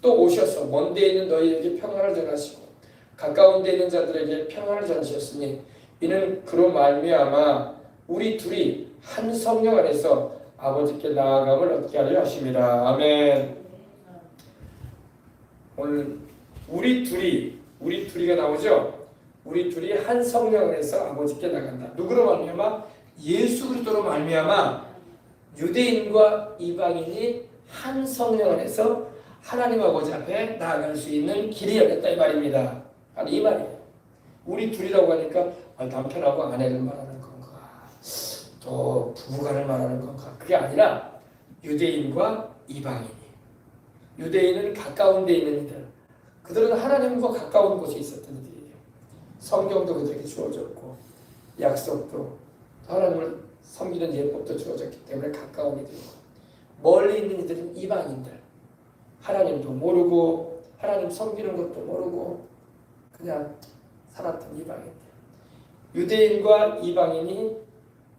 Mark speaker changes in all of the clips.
Speaker 1: 또 오셔서 먼 데 있는 너희에게 평안을 전하시고 가까운 데 있는 자들에게 평안을 전하셨으니 이는 그로 말미암아 우리 둘이 한 성령 안에서 아버지께 나아감을 얻게 하려 하심이라. 아멘. 오늘 우리 둘이가 나오죠. 우리 둘이 한 성령 안에서 아버지께 나간다. 누구로 말미암아? 예수 그리스도로 말미암아 유대인과 이방인이 한 성령 안에서 하나님 아버지 앞에 나아갈 수 있는 길이 열렸다 이 말입니다. 아니 이 말이에요. 우리 둘이라고 하니까 남편하고 아내를 말하는 건가? 또 부부간을 말하는 건가? 그게 아니라 유대인과 이방인이. 유대인은 가까운 데 있는 이들. 그들은 하나님과 가까운 곳에 있었던 이들이에요. 성경도 그들에게 주어졌고 약속도 하나님을 섬기는 예법도 주어졌기 때문에 가까운 이들이고 멀리 있는 이들은 이방인들. 하나님도 모르고 하나님 섬기는 것도 모르고 그냥 살았던 이방인들. 유대인과 이방인이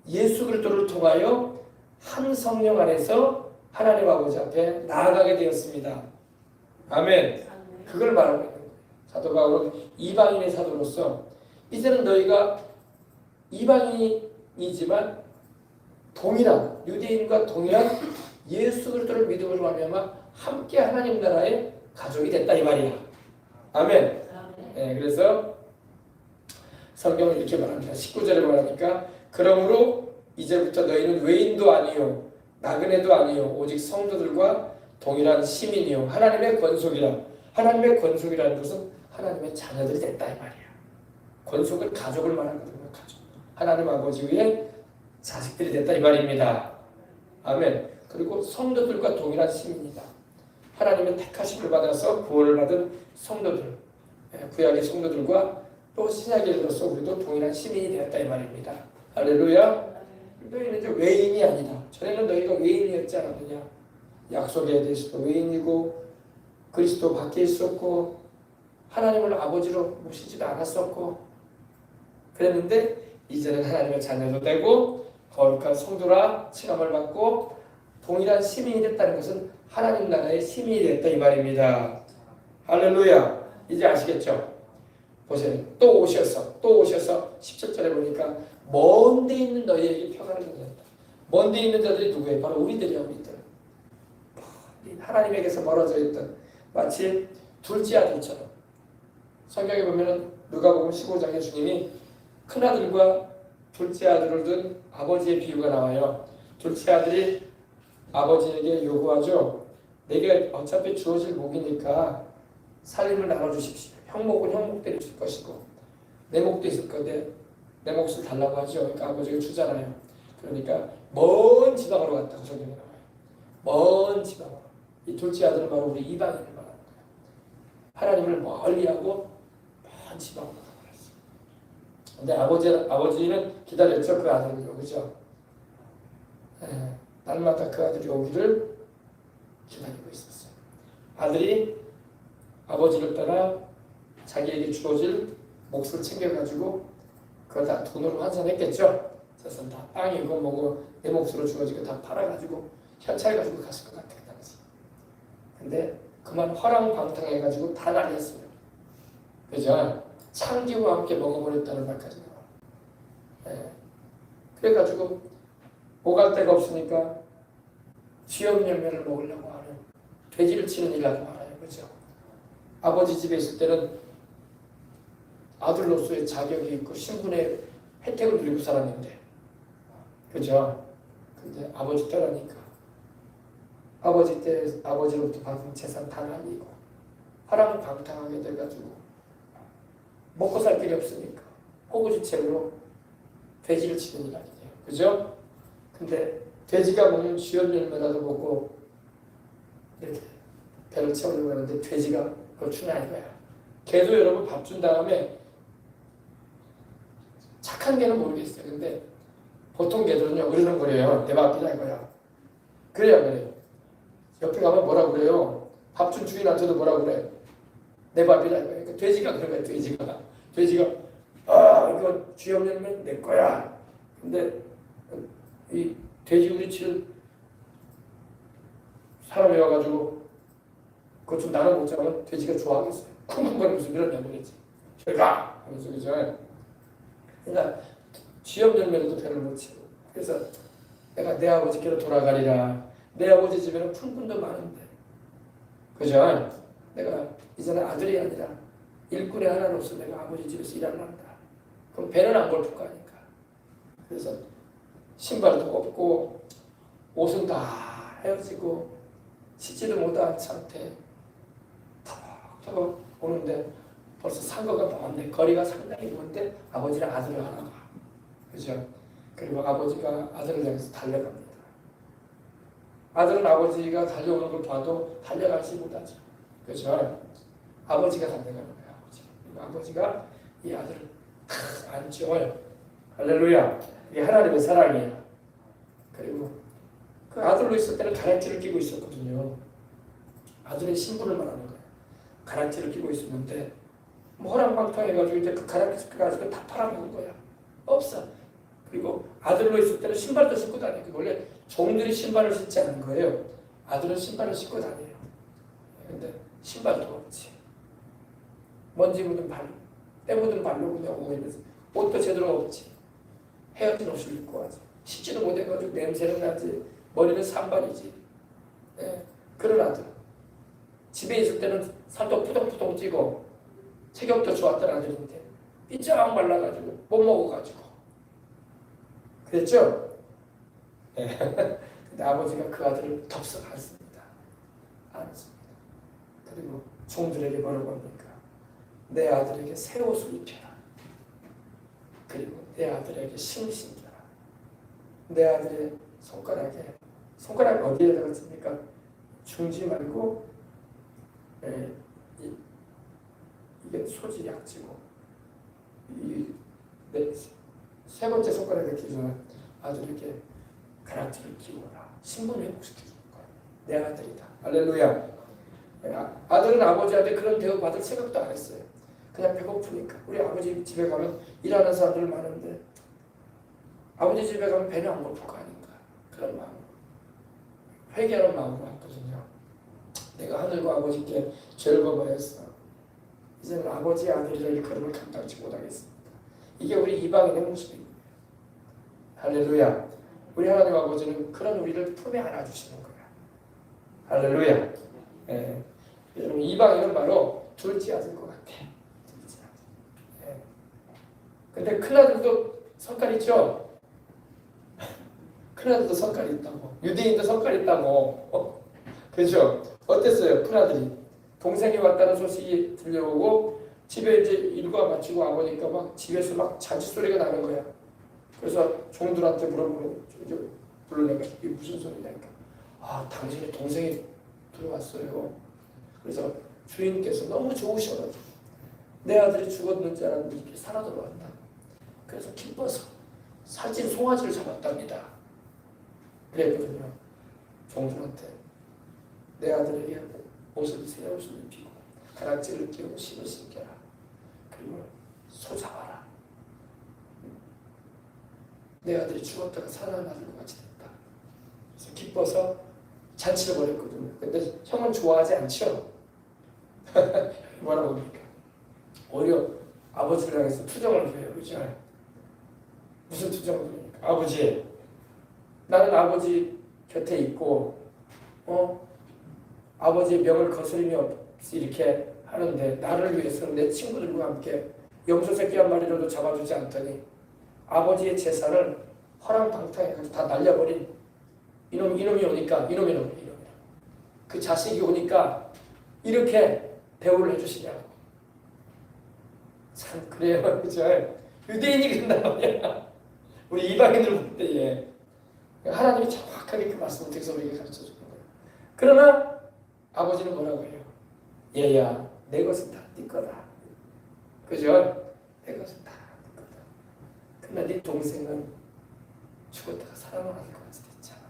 Speaker 1: 예수 그리스도를 통하여 한 성령 안에서 하나님 아버지 앞에 나아가게 되었습니다. 아멘. 그걸 말하고 있는 거예요. 사도 바울은 이방인의 사도로서 이제는 너희가 이방인이지만 동일한 유대인과 동일한 예수 그리스도를 믿음으로 말미암아 함께 하나님 나라의 가족이 됐다 이 말이야. 아멘. 네, 그래서 성경은 이렇게 말합니다. 19절에 말하니까 그러므로 이제부터 너희는 외인도 아니요 나그네도 아니요 오직 성도들과 동일한 시민이요 하나님의 권속이라. 하나님의 권속이라는 것은 하나님의 자녀들이 됐다 이 말이야. 권속은 가족을 말하거든요. 가족. 하나님 아버지 위에 자식들이 됐다 이 말입니다. 아멘. 그리고 성도들과 동일한 시민이다. 하나님의 택하심을 받아서 구원을 받은 성도들, 구약의 성도들과 또 신약의 들어서 우리도 동일한 시민이 되었다 이 말입니다. 할렐루야. 너희는 이제 외인이 아니다. 전에는 너희가 외인이었지 않았느냐. 약속에 대해서도 외인이고 그리스도 밖에 있었고 하나님을 아버지로 모시지도 않았었고 그랬는데 이제는 하나님의 자녀도 되고 거룩한 성도라 칭함을 받고 동일한 시민이 됐다는 것은 하나님 나라의 시민이 됐다 이 말입니다. 할렐루야. 이제 아시겠죠? 보세요. 또 오셔서 17절에 보니까 먼 데 있는 너희에게 평안을 주셨다. 먼 데 있는 자들이 누구예요? 바로 우리들이야. 우리들. 하나님에게서 멀어져 있던 마치 둘째 아들처럼. 성경에 보면은 누가복음 15장에 주님이 큰아들과 둘째 아들을 둔 아버지의 비유가 나와요. 둘째 아들이 아버지에게 요구하죠. 내게 어차피 주어질 목이니까 살림을 나눠주십시오. 형목은 형목대로 줄 것이고 내 목도 있을 건데 내 몫을 달라고 하죠. 그러니까 아버지가 주잖아요. 그러니까 먼 지방으로 갔다고 성경에 나와요. 먼 지방으로. 이 둘째 아들은 바로 우리 이방인을 말하는 거예요. 하나님을 멀리하고 먼 지방으로 가버렸어요. 근데 아버지는 기다렸죠. 그 아들을요. 그죠? 날마다 그 아들이 오기를 기다리고 있었어요. 아들이 아버지를 따라 자기에게 주어질 몫을 챙겨가지고 그걸 다 돈으로 환산했겠죠. 그래서 다 빵이고 뭐고 내 몫으로 주어지고 다 팔아가지고 현찰 가지고 갔을 것 같아요. 당시. 근데 그만 화랑방탕해가지고 다 날렸어요. 그죠? 창기와 함께 먹어버렸다는 말까지 나와요. 그래가지고 오갈 데가 없으니까 쥐염 열매를 먹으려고 하는 돼지를 치는 일하고 말아요. 그죠? 아버지 집에 있을 때는 아들로서의 자격이 있고 신분의 혜택을 누리고 살았는데 그죠? 근데 아버지 떠나니까 아버지로부터 받은 재산 다 날리고 화랑방탕하게 돼가지고 먹고 살 길이 없으니까 호구주책으로 돼지를 치는 일 아니에요. 그죠? 근데 돼지가 먹는 쥐염 열매라도 먹고 이렇게 배를 채우려고 하는데 돼지가 그걸 추나는 거야. 개도 여러분 밥 준 다음에 착한 개는 모르겠어요. 근데 보통 개들은요 으르렁거려요. 내 밥 비자 이거야. 그래요. 옆에 가면 뭐라 그래요? 밥 준 주인한테도 뭐라 그래? 내 밥이라 이거야. 그러니까 돼지가 그런 거야. 돼지가 이거 쥐염 열매 내 거야. 근데 이 돼지 우리 치는 사람이 와가지고 그거 좀 나눠 먹자면 돼지가 좋아하겠어요. 쿵쿵거리면서 밀어내버리지. 저리가! 하면서 그죠? 그러니까 쥐 없는 며느리도 배를 못 치고. 그래서 내가 내 아버지께로 돌아가리라. 내 아버지 집에는 품꾼도 많은데. 그죠? 내가 이제는 아들이 아니라 일꾼의 하나로서 내가 아버지 집에서 일하려 한다. 그럼 배는 안 골프 거 아닌가. 그래서 신발도 없고 옷은 다 헤어지고 씻지도 못한 상태 터벅터벅 오는데 벌써 상거가 많네. 거리가 상당히 먼데 아버지랑 아들을 하나 봐. 그죠? 그리고 아버지가 아들을 향해서 달려갑니다. 아들은 아버지가 달려오는 걸 봐도 달려가지 못하죠. 그죠? 아버지가 달려가는 거예요. 아버지가 이 아들을 안정을 할렐루야. 이게 하나님의 사랑이에요. 그리고 그 아들로 있을 때는 가락지를 끼고 있었거든요. 아들의 신분을 말하는 거예요. 가락지를 끼고 있었는데 뭐 허랑방탕해가지고 이제 그 가락지 가지고 다 팔아먹은 거야. 없어. 그리고 아들로 있을 때는 신발도 신고 다니고 원래 종들이 신발을 신지 않는 거예요. 아들은 신발을 신고 다녀요. 근데 신발도 없지. 먼지 묻은 발, 때 묻은 발로 그냥 오고 있는데 옷도 제대로 없지. 헤어진 옷을 입고 와서 씻지도 못해가지고 냄새는 나지. 머리는 산발이지. 네. 그런 아들. 집에 있을 때는 살도 푸동푸동 찌고 체격도 좋았던 아들인데 삐쩍 말라가지고 못 먹어가지고 그랬죠? 네. 근데 아버지가 그 아들을 덥석 안습니다. 안습니다. 그리고 종들에게 뭐라고 합니까? 내 아들에게 새 옷을 입혀라. 그리고 내 아들에게 신을 신겨라. 내 아들의 손가락 어디에다가 씁니까? 중지 말고 이게 소지 약지고 세 번째 손가락에 끼워서 아들에게 가락지를 끼워라. 신분 회복시켜주는 거야. 내 아들이다. 할렐루야. 아들은 아버지한테 그런 대우 받을 생각도 안 했어요. 그냥 배고프니까. 우리 아버지 집에 가면 일하는 사람들 많은데 아버지 집에 가면 배는 안 고플 거 아닌가. 그런 마음. 회개하는 마음으로 왔거든요. 내가 하늘과 아버지께 죄를 범하였어. 이제는 아버지 아들이라 일컬음을 감당치 못하겠습니다. 이게 우리 이방인의 모습입니다. 할렐루야. 우리 하나님 아버지는 그런 우리를 품에 안아주시는 거야. 할렐루야. 예. 여러분 이방인은 바로 둘째 아들 것 같아. 둘째 아들. 예. 근데 큰아들도 성깔 있죠? 큰아들도 성깔이 있다고. 유대인도 성깔이 있다고. 그렇죠? 어땠어요? 큰아들이. 동생이 왔다는 소식이 들려오고 집에 이제 일과 마치고 와보니까 막 집에서 막 잔치소리가 나는 거야. 그래서 종들한테 불러내가 이게 무슨 소리냐니까. 아, 당신의 동생이 들어왔어요. 그래서 주인께서 너무 좋으셔가지고 내 아들이 죽었는 줄 알았는데 이렇게 살아 돌아왔다. 그래서 기뻐서 살찐 송아지를 잡았답니다. 그랬거든요. 종들한테 내 아들에게 새 옷을 입히고 가락지를 끼우고 신을 신겨라. 그리고 소 잡아라. 내 아들이 죽었다가 살아난 아들과 같이 됐다. 그래서 기뻐서 잔치를 벌였거든요. 근데 형은 좋아하지 않죠? 뭐라고 합니까? 오히려 아버지를 향해서 투정을 해요. 그죠? 무슨 투정을 합니까? 아버지, 나는 아버지 곁에 있고 아버지의 명을 거스르며 이렇게 하는데 나를 위해서는 내 친구들과 함께 염소 새끼 한 마리라도 잡아주지 않더니 아버지의 재산을 허랑방탕해가지고 다 날려버린 이놈이 오니까 그 자식이 오니까 이렇게 대우를 해주시냐고. 참 그래요. 그죠? 유대인이 그런단 말이야. 우리 이방인들 볼 때에 하나님이 정확하게 그 말씀을 통해서 우리에게 가르쳐주는 거예요. 그러나 아버지는 뭐라고 해요? 얘야, 내 것은 다 네 거다. 그죠? 내 것은 다 네 거다. 그러나 네 동생은 죽었다가 살아나는 것 같이 됐잖아.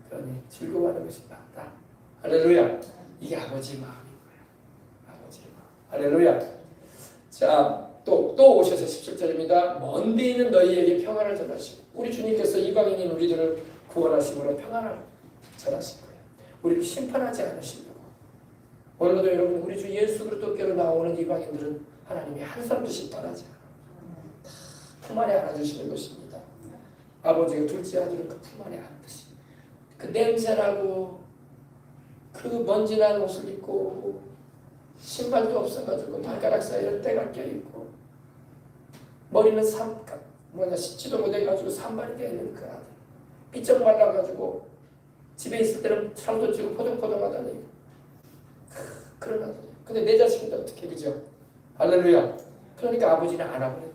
Speaker 1: 그러니 즐거워하는 것이 맞다. 할렐루야. 이게 아버지의 마음인 거야. 아버지의 마음. 할렐루야. 자, 또 오셔서 17절입니다. 먼 데 있는 너희에게 평안을 전하시고 우리 주님께서 이방인인 우리들을 구원하심으로 평안을 전하신 거예요. 우리를 심판하지 않으시려고. 오늘도 여러분 우리 주 예수 그리스도께로 나오는 이방인들은 하나님이 한 사람씩 떠나지 않아요. 품 안에 안아주시는 것입니다. 아버지가 둘째 아들을 그 품 안에 안듯이 그 냄새나고 그 먼지난 옷을 입고 신발도 없어가지고 발가락 사이에 때가 껴있고 머리는 씻지도 못해가지고 산발이 되어있는 그 아들 삐쩍 말라가지고 집에 있을 때는 살도 찌고 포동포동하다니 그런 아들. 근데 내 자식인데 어떻게 그죠? 할렐루야. 그러니까 아버지는 안아버리는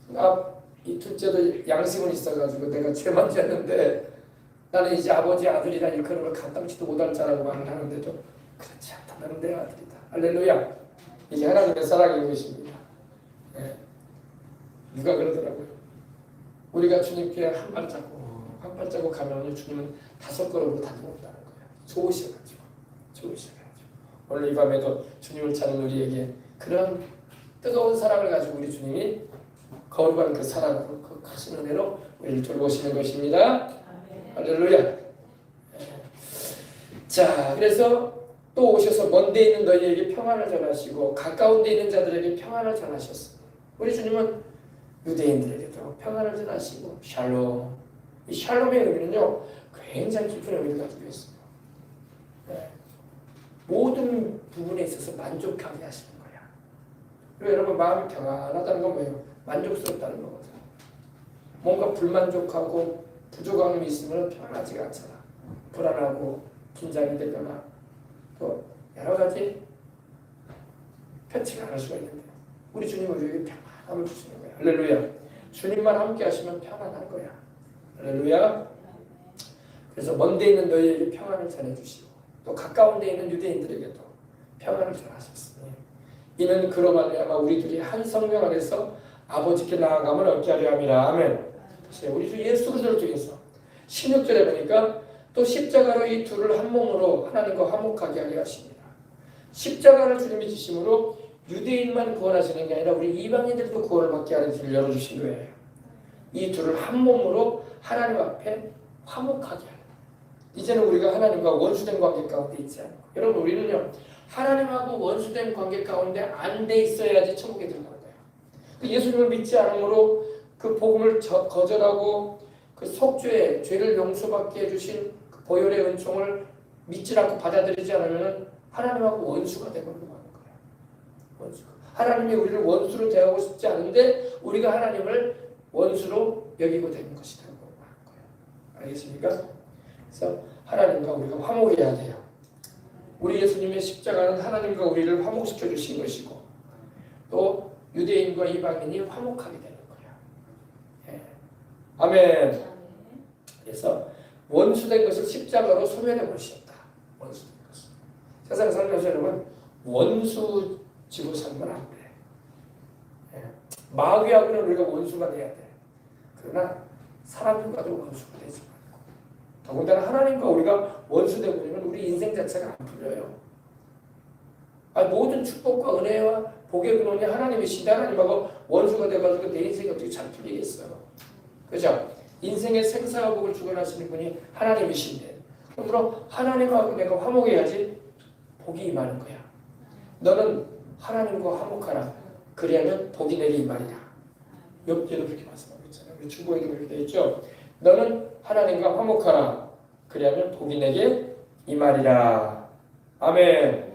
Speaker 1: 거예요. 이 둘째도 양심은 있어가지고 내가 죄만 지었는데 나는 이제 아버지 아들이라 일컬은 걸 감당치도 못할 자라고 말을 하는데도 그렇지 않다. 나는 내 아들이다. 할렐루야. 이게 하나님의 사랑인 것입니다. 네. 누가 그러더라고요. 우리가 주님께 한 발자국 가면 주님은 5걸음으로 다가온다는 거예요. 좋으셔가지고. 오늘 이 밤에도 주님을 찾는 우리에게 그런 뜨거운 사랑을 가지고 우리 주님이 거룩한 그 사랑으로 그 크신 은혜로 우리를 돌보시는 것입니다. 할렐루야. 자, 그래서 또 오셔서 먼 데 있는 너희에게 평안을 전하시고 가까운 데 있는 자들에게 평안을 전하셨습니다. 우리 주님은 유대인들에게도 평안을 전하시고 샬롬. 이 샬롬의 의미는요 굉장히 깊은 의미를 가지고 있습니다. 네. 모든 부분에 있어서 만족하게 하시는 거야. 그리고 여러분 마음이 평안하다는 건 뭐예요? 만족스럽다는 거거든요. 뭔가 불만족하고 부족함이 있으면 평안하지가 않잖아. 불안하고 긴장이 되거나 또 여러 가지 편치가 않을 수가 있는데 우리 주님은 우리에게 평안함을 주시는 거야. 할렐루야. 주님만 함께 하시면 평안한 거야. 할렐루야. 그래서 먼 데 있는 너희에게 평안을 전해주시고 또 가까운 데 있는 유대인들에게도 평안을 전하셨으니 이는 그로 말미암아 우리들이 한 성령 안에서 아버지께 나아감을 얻게 하려 함이라. 아멘. 우리 주 예수 그리스도를 통해서 16절에 보니까 또 십자가로 이 둘을 한 몸으로 하나님과 화목하게 하려 하십니다. 십자가를 주님이 지심으로 유대인만 구원하시는 게 아니라 우리 이방인들도 구원을 받게 하는 길을 열어주신 거예요. 이 둘을 한 몸으로 하나님 앞에 화목하게 하는. 이제는 우리가 하나님과 원수된 관계 가운데 있지 않고 여러분 우리는요 하나님하고 원수된 관계 가운데 안 돼 있어야지 천국에 들어가는 거예요. 예수님을 믿지 않으므로 그 복음을 거절하고 그 속죄 죄를 용서받게 해주신 그 보혈의 은총을 믿지 않고 받아들이지 않으면 하나님하고 원수가 되버리고 마는 거예요. 원수. 하나님이 우리를 원수로 대하고 싶지 않은데 우리가 하나님을 원수로 여기고 되는 것이라고 하는 거예요. 알겠습니까? 그래서 하나님과 우리가 화목해야 돼요. 우리 예수님의 십자가는 하나님과 우리를 화목시켜 주신 것이고 또 유대인과 이방인이 화목하게 되는 거예요. 예. 아멘. 그래서 원수된 것을 십자가로 소멸해 버리셨다. 원수된 것을. 세상 살면서 여러분 원수 지고 살면 안 돼. 예. 마귀하고는 우리가 원수가 돼야 돼. 그러나 사람들과도 원수가 되지 말고 더군다나 하나님과 우리가 원수되고 버리면 우리 인생 자체가 안 풀려요. 모든 축복과 은혜와 복의 근원이 하나님이신데 하나님하고 원수가 돼가지고 내 인생이 어떻게 잘 풀리겠어요. 그죠? 인생의 생사와 복을 주관하시는 분이 하나님이신데 그러므로 하나님하고 내가 화목해야지 복이 임하는 거야. 너는 하나님과 화목하라. 그래야면 복이 내게 임하리라. 욥기에도 그렇게 말씀하고 있잖아요. 우리 주보에도 그렇게 되어 있죠. 너는 하나님과 화목하라. 그래야면 복이 내게 임하리라. 아멘.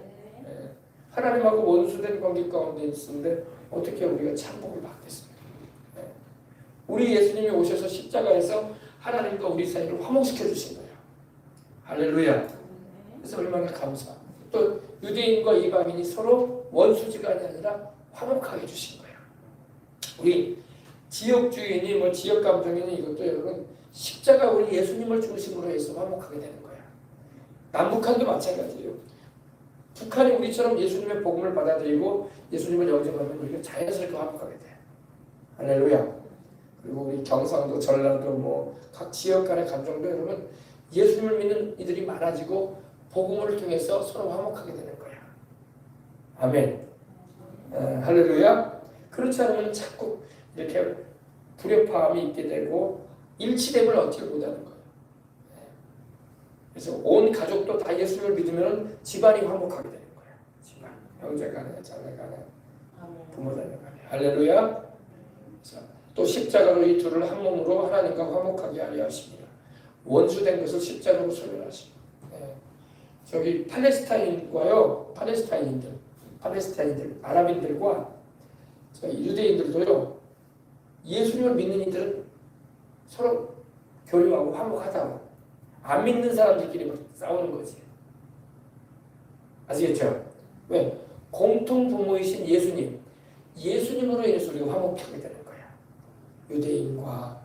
Speaker 1: 하나님하고 원수된 관계 가운데 있는데 어떻게 우리가 참복을 받겠습니까? 우리 예수님이 오셔서 십자가에서 하나님과 우리 사이를 화목시켜 주신 거예요. 할렐루야. 그래서 얼마나 감사합니다. 또 유대인과 이방인이 서로 원수지간이 아니라 화목하게 해주신 거예요. 우리 지역주의니 지역 감정이니 이것도 여러분 십자가 우리 예수님을 중심으로 해서 화목하게 되는 거예요. 남북한도 마찬가지예요. 북한이 우리처럼 예수님의 복음을 받아들이고 예수님을 영접하면 우리가 자연스럽게 화목하게 돼. 할렐루야. 그리고 우리 경상도, 전라도 각 지역 간의 감정도 여러분 예수님을 믿는 이들이 많아지고 복음을 통해서 서로 화목하게 되는 거야. 아멘. 할렐루야. 그렇지 않으면 자꾸 이렇게 불협화음이 있게 되고 일치됨을 얻지 못하는 거예요. 그래서 온 가족도 다 예수님을 믿으면 집안이 화목하게 되는 거예요. 집안, 형제간에, 자매간에, 부모자매간에. 할렐루야. 그래서 또 십자가로 이 둘을 한 몸으로 하나님과 화목하게 하려 하십니다. 원수된 것을 십자가로 소멸하시고. 네. 저기 팔레스타인과요, 팔레스타인인들, 아랍인들과 유대인들도요, 예수님을 믿는 이들은 서로 교류하고 화목하다고. 안 믿는 사람들끼리 막 싸우는 거지. 아시겠죠? 왜? 공통 부모이신 예수님으로 인해서 우리가 화목하게 되는 거야. 유대인과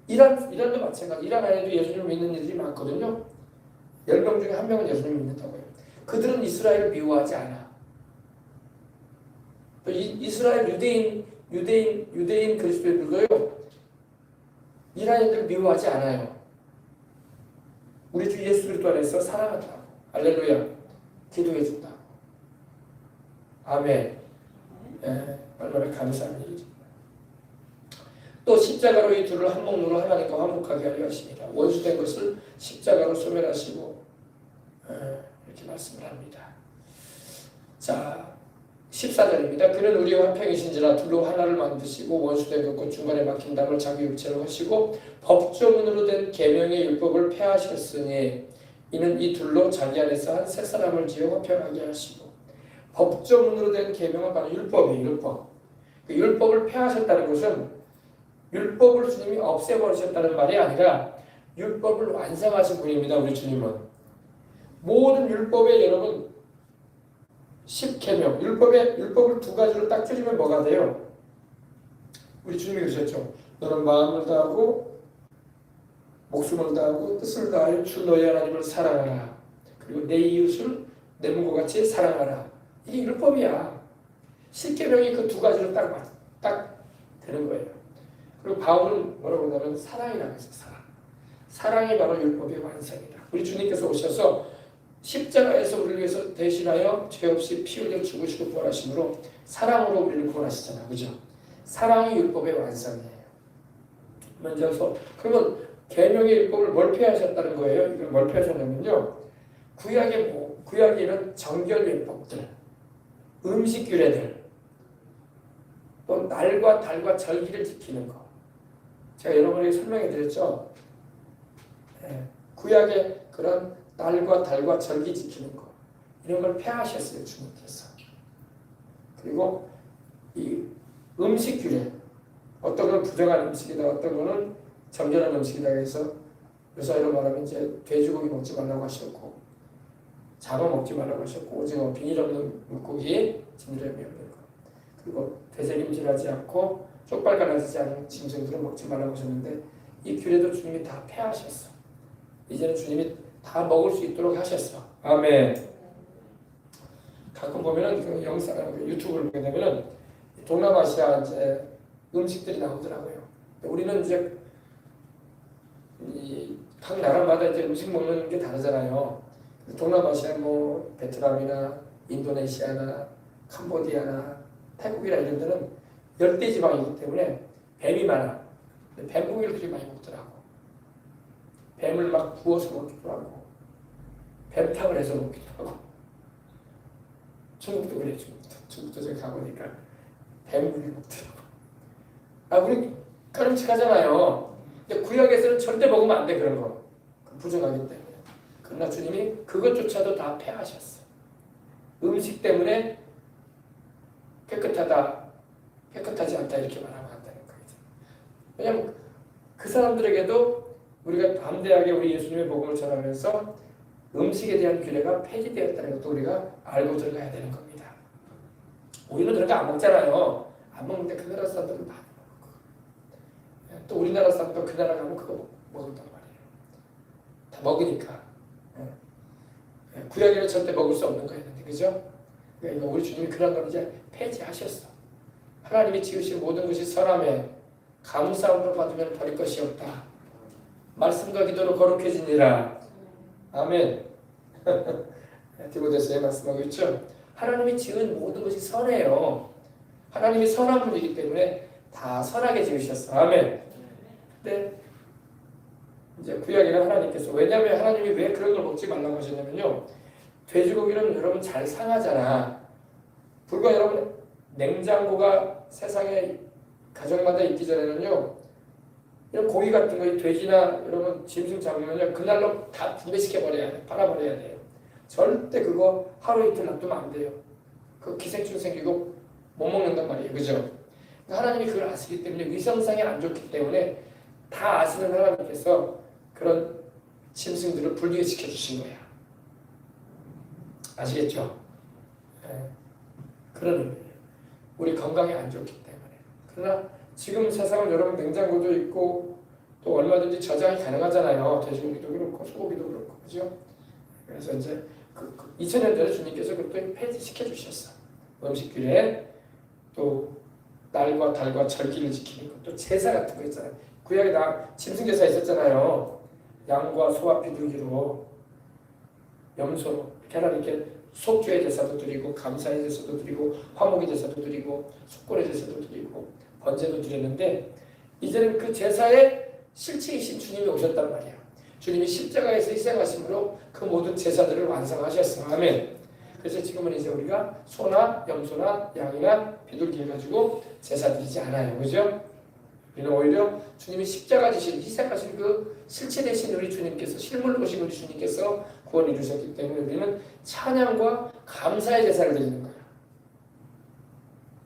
Speaker 1: 이란도 마찬가지. 이란 안에도 예수님을 믿는 이들이 많거든요. 10명 중에 1명은 예수님을 믿는다고 해요. 그들은 이스라엘을 미워하지 않아. 또 이스라엘 유대인 그리스도인들도요, 이란인들을 미워하지 않아요. 우리 주 예수 그리스도 안에서 사랑한다고. 할렐루야. 기도해 준다고. 아멘. 예, 얼마나 감사한 일이죠. 또 십자가로 이 둘을 한 몸으로 하나님과 화목하게 하려 하십니다. 원수된 것을 십자가로 소멸하시고, 이렇게 말씀을 합니다. 자, 14절입니다. 그는 우리와 한평이신지라 둘로 하나를 만드시고 원수된 것과 중간에 막힌 담을 자기 육체로 하시고 법조문으로 된 계명의 율법을 폐하셨으니 이는 이 둘로 자기 안에서 한 새 사람을 지어 화평하게 하시고. 법조문으로 된 계명은 바로 율법이에요. 율법. 그 율법을 폐하셨다는 것은 율법을 주님이 없애버리셨다는 말이 아니라 율법을 완성하신 분입니다. 우리 주님은. 모든 율법에 여러분 10계명, 율법을 두 가지로 딱 줄이면 뭐가 돼요? 우리 주님이 그러셨죠. 너는 마음을 다하고 목숨을 다하고 뜻을 다하여 주 너희 하나님을 사랑하라. 그리고 내 이웃을 내 몸과 같이 사랑하라. 이게 율법이야. 10계명이 그 두 가지로 딱 되는 거예요. 그리고 바울은 뭐라고 하냐면 사랑이라고 했어요. 사랑이 바로 율법의 완성이다. 우리 주님께서 오셔서 십자가에서 우리를 위해서 대신하여 죄 없이 피 흘려 죽으시고 부활하심으로 사랑으로 우리를 구원하시잖아요. 그죠? 사랑이 율법의 완성이에요. 먼저서 그러면 계명의 율법을 뭘 폐하셨다는 거예요? 이걸 뭘 폐하셨냐면요. 구약에 이런 정결 율법들, 음식 규례들, 또 날과 달과 절기를 지키는 거. 제가 여러분에게 설명해 드렸죠. 구약의 그런 날과 달과 절기 지키는 거, 이런 걸 폐하셨어요. 주님께서. 그리고 이 음식 규례, 어떤 건 부정한 음식이다, 어떤 거는 정결한 음식이다 해서 요사이로 말하면 이제 돼지고기 먹지 말라고 하셨고, 장어 먹지 말라고 하셨고, 오징어, 비닐 없는 물고기, 진드레미 없는 거, 그리고 되새김질하지 않고 쪽발 갈라지지 않은 짐승들은 먹지 말라고 하셨는데 이 규례도 주님이 다 폐하셨어. 이제는 주님이 다 먹을 수 있도록 하셨어. 아멘. 가끔 보면은 그 영상, 유튜브를 보게 되면은 동남아시아 이제 음식들이 나오더라고요. 우리는 이제 각 나라마다 이제 음식 먹는 게 다르잖아요. 동남아시아 뭐 베트남이나 인도네시아나 캄보디아나 태국이나 이런 데는 열대 지방이기 때문에 뱀이 많아. 뱀고기를 그렇게 많이 먹더라고. 뱀을 막 구워서 먹기도 하고 뱀탕을 해서 먹기도 하고. 중국도 그래. 중국도 저기 가보니까 뱀고기 먹더라고. 우리 까름칙하잖아요. 근데 구약에서는 절대 먹으면 안 돼. 그런 거 부정하기 때문에. 그러나 주님이 그것조차도 다 폐하셨어. 음식 때문에 깨끗하지 않다 이렇게 말하면 안 되는 거죠. 왜냐하면 그 사람들에게도 우리가 담대하게 우리 예수님의 복음을 전하면서 음식에 대한 규례가 폐지되었다는 것도 우리가 알고 들어가야 되는 겁니다. 우리는 그런 거 안 먹잖아요. 안 먹는데 그 나라 사람들은 많이 먹고, 또 우리나라 사람도 그 나라 가면 그거 먹는단 말이에요. 다 먹으니까. 구약에는 절대 먹을 수 없는 거였는데, 그죠? 그러니까 우리 주님이 그런 걸 이제 폐지하셨어. 하나님이 지으신 모든 것이 선함에 감사함으로 받으면 버릴 것이 없다. 말씀과 기도로 거룩해지니라. 아멘. 디모데서에 말씀하고 있죠. 하나님이 지은 모든 것이 선해요. 하나님이 선한 분이기 때문에 다 선하게 지으셨어. 아멘. 근데 이제 구약에는 하나님께서 왜냐하면 하나님이 왜 그런 걸 먹지 말라고 하셨냐면요. 돼지고기는 여러분 잘 상하잖아. 불과 여러분 냉장고가 세상에 가정마다 있기 전에는요. 이런 고기 같은 거 돼지나 여러분 짐승 잡으면요. 그날로 다 분배시켜 버려야 돼. 팔아버려야 돼요. 절대 그거 하루 이틀 놔두면 안 돼요. 그 기생충 생기고 못 먹는단 말이에요. 그죠? 하나님이 그걸 아시기 때문에 위생상에 안 좋기 때문에 다 아시는 하나님께서 그런 짐승들을 분리시켜 주신 거야. 아시겠죠? 네. 그런 의미예요. 우리 건강에 안 좋기 때문에. 그러나 지금 세상은 여러분 냉장고도 있고 또 얼마든지 저장이 가능하잖아요. 돼지고기도 그렇고 소고기도 그렇고 그죠? 그래서 이제 2000년 전에 주님께서 그것도 폐지시켜 주셨어. 음식들에 또 날과 달과 절기를 지키는 것, 또 제사 같은 거 있잖아요. 구약에 짐승 제사 있었잖아요. 양과 소와 비둘기로 염소로 이렇게 하나님께 속죄의 제사도 드리고 감사의 제사도 드리고 화목의 제사도 드리고 속건의 제사도 드리고 번제도 드렸는데 이제는 그 제사의 실체이신 주님이 오셨단 말이에요. 주님이 십자가에서 희생하심으로 그 모든 제사들을 완성하셨어요. 아멘. 그래서 지금은 이제 우리가 소나 염소나 양이나 비둘기 해가지고 제사 드리지 않아요. 그죠? 우리는 오히려 주님이 십자가 지신 희생하신 그 실체 되신 우리 주님께서 실물로 오신 우리 주님께서 구원을 이루셨기 때문에 우리는 찬양과 감사의 제사를 드리는 거예요.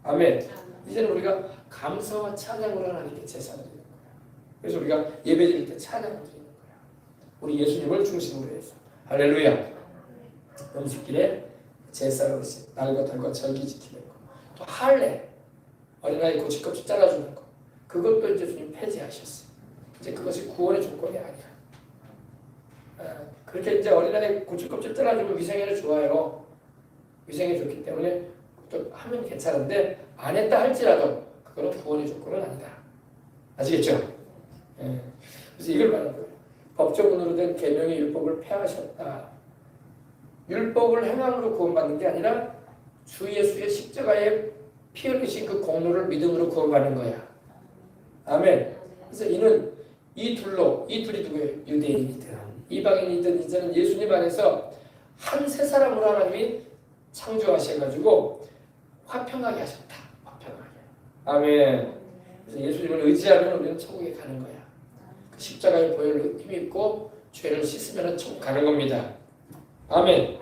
Speaker 1: 아멘. 이제는 우리가 감사와 찬양으로 하나님께 제사를 드리는 거예요. 그래서 우리가 예배 드릴 때 찬양을 드리는 거예요. 우리 예수님을 중심으로 해서. 할렐루야. 음식길에 제사를 드리는 날과 달과 절기 지키는 거. 또 할례. 어린아이 고치껍질 잘라주는 거. 그것도 이제 주님 폐지하셨어요. 이제 그것이 구원의 조건이 아니야. 그렇게 이제 어린아이 고추껍질 잘라주면 위생에는 좋아요. 위생에 좋기 때문에 또 하면 괜찮은데 안 했다 할지라도 그거는 구원의 조건은 아니다. 아시겠죠? 그래서 이걸 말하는 거예요. 법조문으로 된 계명의 율법을 폐하셨다. 율법을 행함으로 구원받는 게 아니라 주 예수의 십자가에 피 흘리신 그 공로를 믿음으로 구원받는 거야. 아멘. 그래서 이는 이 둘이 누구예요? 유대인이든 이방인이든 이제는 예수님 안에서 한 세 사람으로 하나님이 창조하셔가지고 화평하게 하셨다. 화평하게. 아멘. 그래서 예수님을 의지하면 우리는 천국에 가는 거야. 그 십자가의 보혈로 힘입고 죄를 씻으면 천국 가는 겁니다. 아멘.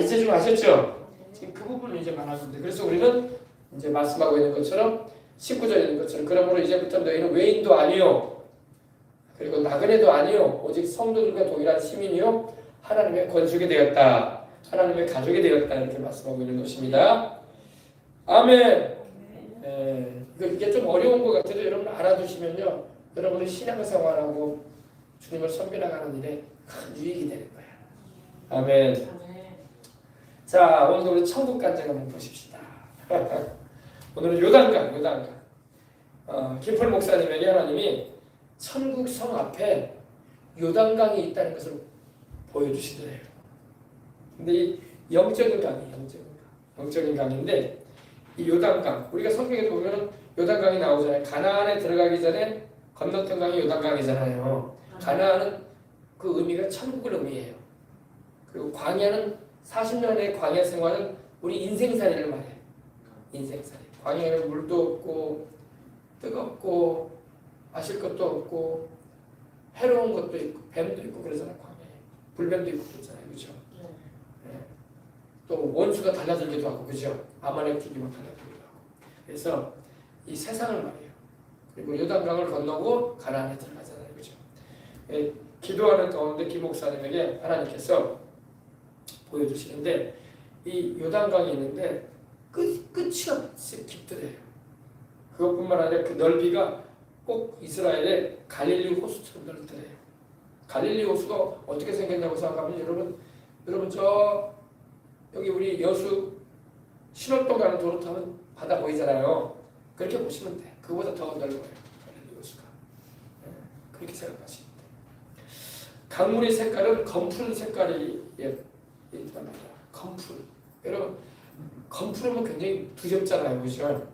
Speaker 1: 이제 좀 아셨죠? 지금 그 부분을 이제 말하는데 그래서 우리는 이제 말씀하고 있는 것처럼 19절에 있는 것처럼 그러므로 이제부터 너희는 외인도 아니요 그리고 나그네도 아니요 오직 성도들과 동일한 시민이요 하나님의 권속이 되었다. 하나님의 가족이 되었다. 이렇게 말씀하고 있는 것입니다. 아멘. 이게 좀 어려운 것 같아도 여러분 알아두시면요 여러분의 신앙생활하고 주님을 섬겨나가는 일에 큰 유익이 되는 거예요. 아멘. 자 오늘도 우리 천국 간증 한번 보십시다. 오늘은 요단강. 김풀 목사님에게 하나님이 천국 성 앞에 요단강이 있다는 것을 보여주시더래요. 근데 이 영적인 강이에요. 영적인 강인데 이 요단강 우리가 성경에 보면 요단강이 나오잖아요. 가나안에 들어가기 전에 건넜던 강이 요단강이잖아요. 가나안은 그 의미가 천국을 의미해요. 그리고 광야는 40년의 광야 생활은 우리 인생살이를 말해요. 인생살이. 광야에는 물도 없고 뜨겁고 마실 것도 없고 해로운 것도 있고 뱀도 있고 그러잖아요. 광야에. 불뱀도 있고 그러잖아요. 그렇죠? 네. 또 원수가 달라들기도 하고 그죠? 아말렉들이 막 달라들기도 하고. 그래서 이 세상을 말해요. 그리고 요단강을 건너고 가나안에 들어가잖아요. 그죠? 네. 기도하는 가운데 김 목사님에게 하나님께서 보여주시는데 이 요단강이 있는데 끝이 없이 깊더래요. 그것뿐만 아니라 그 넓이가 꼭 이스라엘의 갈릴리 호수처럼 넓더래요. 갈릴리 호수가 어떻게 생겼냐고 생각하면 여러분 저 여기 우리 여수 신월동 가는 도로 타면 바다 보이잖아요. 그렇게 보시면 돼. 그보다 더 넓어요. 갈릴리 호수가. 그렇게 생각하시면 돼. 강물의 색깔은 검풀 색깔이 있단 말이야. 검풀. 여러분 검풀은 굉장히 두렵잖아요. 그죠?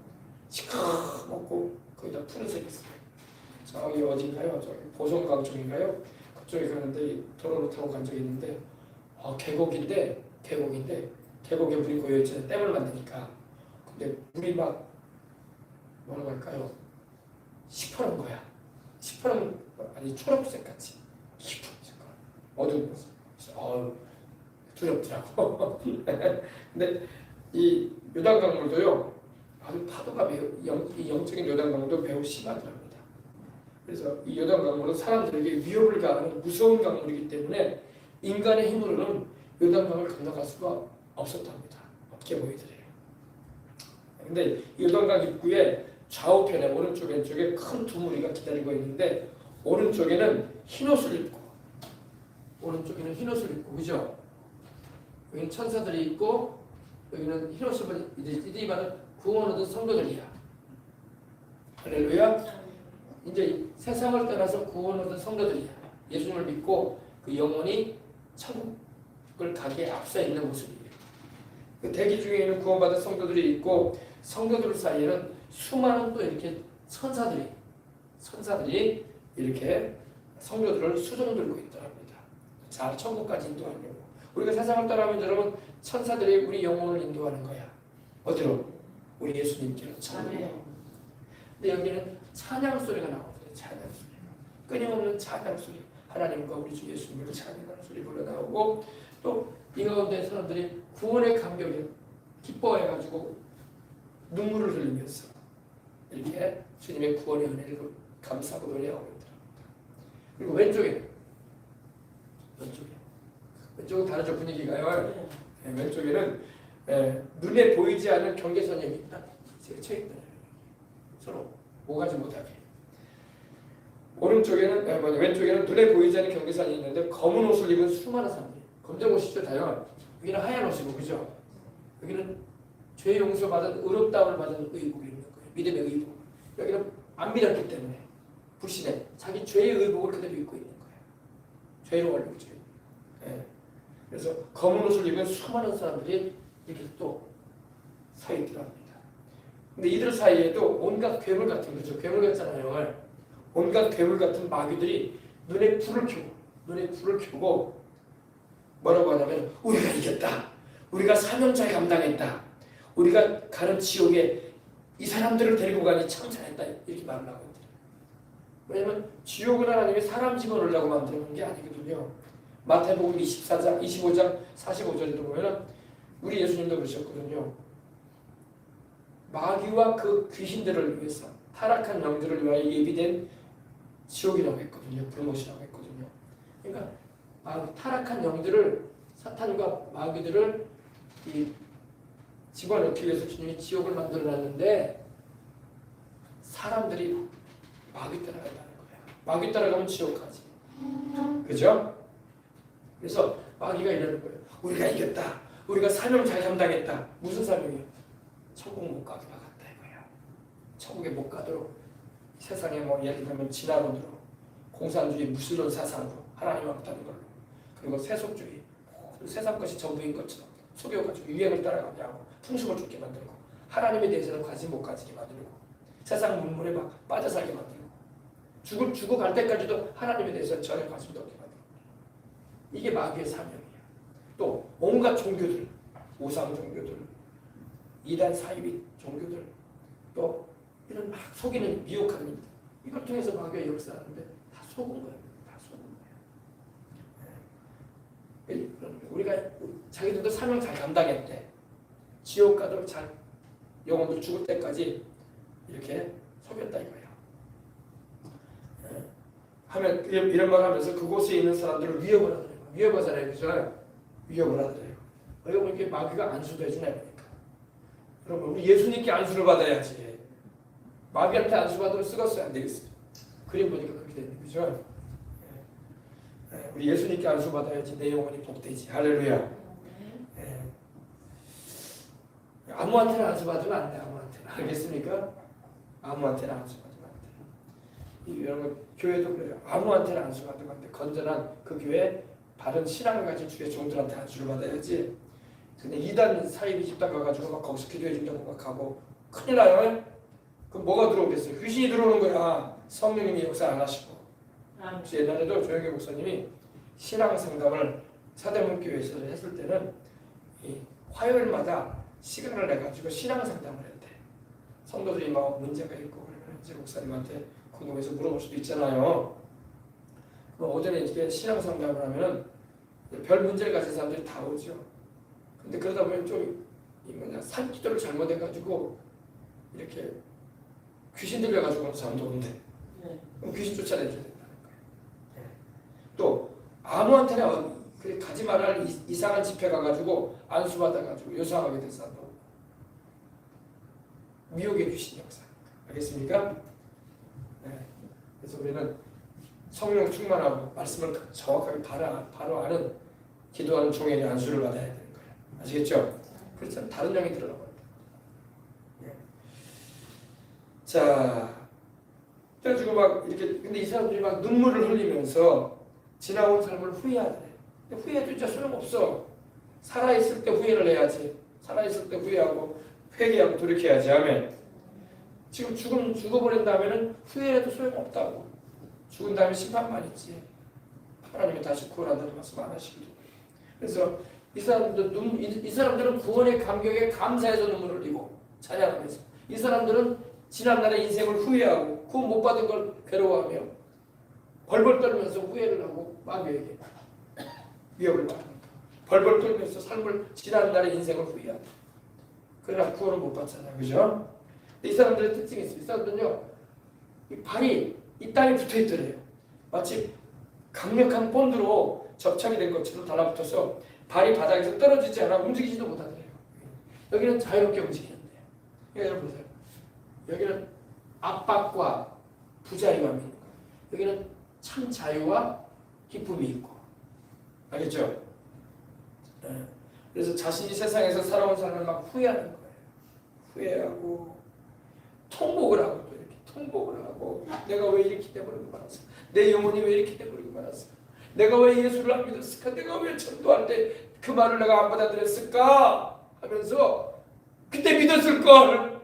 Speaker 1: 시커멓고 거기다 푸른색이 있어요. 저기 어딘가요? 저기 보성강 쪽인가요? 그쪽에 가는데 도로를 타고 간 적이 있는데 계곡인데 계곡에 물이 고여 있잖아요. 댐을 만드니까. 근데 물이 막 뭐라고 할까요? 시퍼런 거야. 시퍼런 아니 초록색 같이 깊은 색깔 어두운 모습. 두렵더라고. 근데 이 요단강물도요 아주 파도가 매우 이 영적인 요단강물도 매우 심하더랍니다. 그래서 이 요단강물은 사람들에게 위협을 가하는 무서운 강물이기 때문에 인간의 힘으로는 요단강을 건너갈 수가 없었답니다. 없게 보이더래요. 근데 요단강 입구에 좌우편에 오른쪽 왼쪽에 큰 두 무리가 기다리고 있는데 오른쪽에는 흰옷을 입고 오른쪽에는 흰옷을 입고 그죠? 여기는 천사들이 있고 여기는 흰옷을 이들이 바로 구원 얻은 성도들이야. 할렐루야. 이제 세상을 떠나서 구원 얻은 성도들이야. 예수님을 믿고 그 영혼이 천국을 가기에 앞서 있는 모습이에요. 그 대기 중에 있는 구원받은 성도들이 있고 성도들 사이에는 수많은 또 이렇게 천사들이 이렇게 성도들을 수종 들고 있더랍니다. 자, 천국까지 인도하려고. 우리가 세상을 떠나면 여러분 천사들이 우리 영혼을 인도하는 거야. 어디로? 우리 예수님께로 찬양. 근데 여기는 찬양 소리가 나오거든요. 찬양 소리가. 끊임없는 찬양 소리. 하나님과 우리 주 예수님을 찬양하는 소리 불러나오고 또 이 가운데 사람들이 구원의 감격에 기뻐해가지고 눈물을 흘리면서 이렇게 주님의 구원의 은혜를 감사하고 노래하고 있더랍니다. 그리고 왼쪽은 다르죠 분위기가요. 왼쪽에는 눈에 보이지 않는 경계선이 있다. 쳐있다. 서로 오가지 못하게. 왼쪽에는 눈에 보이지 않는 경계선이 있는데 검은 옷을 입은 수많은 사람들이. 검정 옷이죠 다요. 여기는 하얀 옷이고 그죠? 여기는 죄 용서받은 의롭다움을 받은 의복이 있는 거예요. 믿음의 의복. 여기는 안 믿었기 때문에 불신해. 자기 죄의 의복을 그대로 입고 있는 거예요. 죄로 얼룩 죄. 그래서 검은 옷을 입은 수많은 사람들이 이렇게 또 서 있더랍니다. 근데 이들 사이에도 온갖 괴물 같은 거죠. 괴물 같잖아요. 온갖 괴물 같은 마귀들이 눈에 불을 켜고 뭐라고 하냐면 우리가 이겼다. 우리가 사명자에 감당했다. 우리가 가는 지옥에 이 사람들을 데리고 가니 참 잘했다. 이렇게 말을 하고 있더라고요. 왜냐하면 지옥은 하나님이 사람 집어넣으려고 만드는 게 아니거든요. 마태복음 25장 45절에도 보면 우리 예수님도 그러셨거든요. 마귀와 그 귀신들을 위해서 타락한 영들을 위하여 예비된 지옥이라고 했거든요. 불못이라고 했거든요. 그러니까 타락한 영들을 사탄과 마귀들을 집어넣기 위해서 주님이 지옥을 만들어놨는데 사람들이 마귀 따라간다는 거예요. 마귀 따라가면 지옥 가지. 그죠? 그래서 마귀가 이러는 거예요. 우리가 이겼다. 우리가 사명 잘 감당했다. 무슨 사명이요? 천국 못 가게 막았다 이거야. 천국에 못 가도록 세상에 예를 들면 진화론으로 공산주의 무신론 사상으로 하나님 없다는 걸로 그리고 세속주의 세상 것이 전부인 것처럼 속여가지고 유행을 따라가게 하고 풍습을 쫓게 만들고 하나님에 대해서는 관심 못 가지게 만들고 세상 문물에 막 빠져 살게 만들고 죽어갈 때까지도 하나님에 대해서 전혀 관심도 없게 만들고 이게 마귀의 사명이야. 또 온갖 종교들 우상 종교들 이단 사이비 종교들 또 이런 막 속이는 미혹하는 일들 이걸 통해서 마귀가 역사하는데 다 속은 거예요. 우리가 자기들도 사명 잘 감당했대. 지옥 가도록 잘 영혼들 죽을 때까지 이렇게 속였다 이거예요. 하면 이런 말 하면서 그곳에 있는 사람들을 위협을 하더래요. 위협하잖아요, 그죠? 위협을 하더래요. 여러분 이렇게 마귀가 안수도 해주네 그러니까. 여러분 우리 예수님께 안수를 받아야지. 마귀한테 안수 받으면 쓰겠어요, 안 되겠어요? 그림 보니까 그렇게 되는 거죠. 우리 예수님께 안수 받아야지 내 영혼이 복되지. 할렐루야. 아무한테나 안수 받으면 안 돼. 아무한테나. 알겠습니까? 아무한테나 안수 받으면 안 돼. 여러분 교회도 그래요. 아무한테나 안수 받으면 안 돼. 건전한 그 교회 바른 신앙을 가진 주의 종들한테 안수를 받아야지. 근데 이단 사이비 집단 가가지고 막 거기서 기도해 준다고 막 하고 큰일 나요. 그럼 뭐가 들어오겠어요? 귀신이 들어오는 거야. 성령님이 역사 안 하시고 옛날에도 조영기 목사님이 신앙 상담을 사대문교회에서 했을 때는 이 화요일마다 시간을 내가지고 신앙 상담을 했대. 성도들이 막 문제가 있고 그러면 이제 목사님한테 궁금해서 물어볼 수도 있잖아요. 그럼 오전에 이렇게 신앙 상담을 하면은 별 문제를 가진 사람들이 다 오죠. 근데 그러다 보면 좀 산기도를 잘못해가지고 이렇게 귀신 들려가지고 오는 사람도 온대. 그럼 귀신 쫓아내줘야 된다는 거예요. 또 아무한테나 가지 말할 이상한 집회 가가지고 안수받아가지고 요상하게 된 사람도 오고. 미혹의 귀신 역사. 알겠습니까? 네. 그래서 우리는 성령 충만하고 말씀을 정확하게 바로 아는 기도하는 종에게 안수를 받아야 되는 거예요. 아시겠죠? 그렇잖아요. 다른 영이 들어가고. 네. 자, 그래가지고 막 이렇게 근데 이 사람들이 막 눈물을 흘리면서 지나온 삶을 후회하더래. 후회해도 진짜 소용없어. 살아있을 때 후회를 해야지. 살아있을 때 후회하고 회개하고 돌이켜야지. 아멘. 지금 죽어버린 다음에는 후회해도 소용없다고. 죽은 다음에 심판만 있지. 하나님이 다시 구원한다는 말씀 안 하시기도. 그래서 이 사람들은 구원의 감격에 감사해서 눈물을 흘리고 찬양하면서, 이 사람들은 지난날의 인생을 후회하고 구원 못 받은 걸 괴로워하며 벌벌 떨면서 후회를 하고 마귀에게 위협을 받습니다. 벌벌 떨면서 지난날의 인생을 후회한다. 그러나 구원을 못 받잖아요. 그죠? 이 사람들의 특징이 있어요. 이 사람들은요, 이 발이 이 땅에 붙어 있더래요. 마치 강력한 본드로 접착이 된 것처럼 달라붙어서 발이 바닥에서 떨어지지 않아 움직이지도 못하더래요. 여기는 자유롭게 움직이는데, 여러분 보세요. 여기는 압박과 부자유함이 있는 거예요. 여기는 참 자유와 기쁨이 있고. 알겠죠? 네. 그래서 자신이 세상에서 살아온 삶을 막 후회하는 거예요. 후회하고 통곡을 하고 또 이렇게 통곡을 하고, 내가 왜 이렇게 돼버리고 말았어? 내 영혼이 왜 이렇게 돼버리고 말았어? 내가 왜 예수를 안 믿었을까? 내가 왜 전도할 때 그 말을 내가 안 받아들였을까? 하면서 그때 믿었을걸.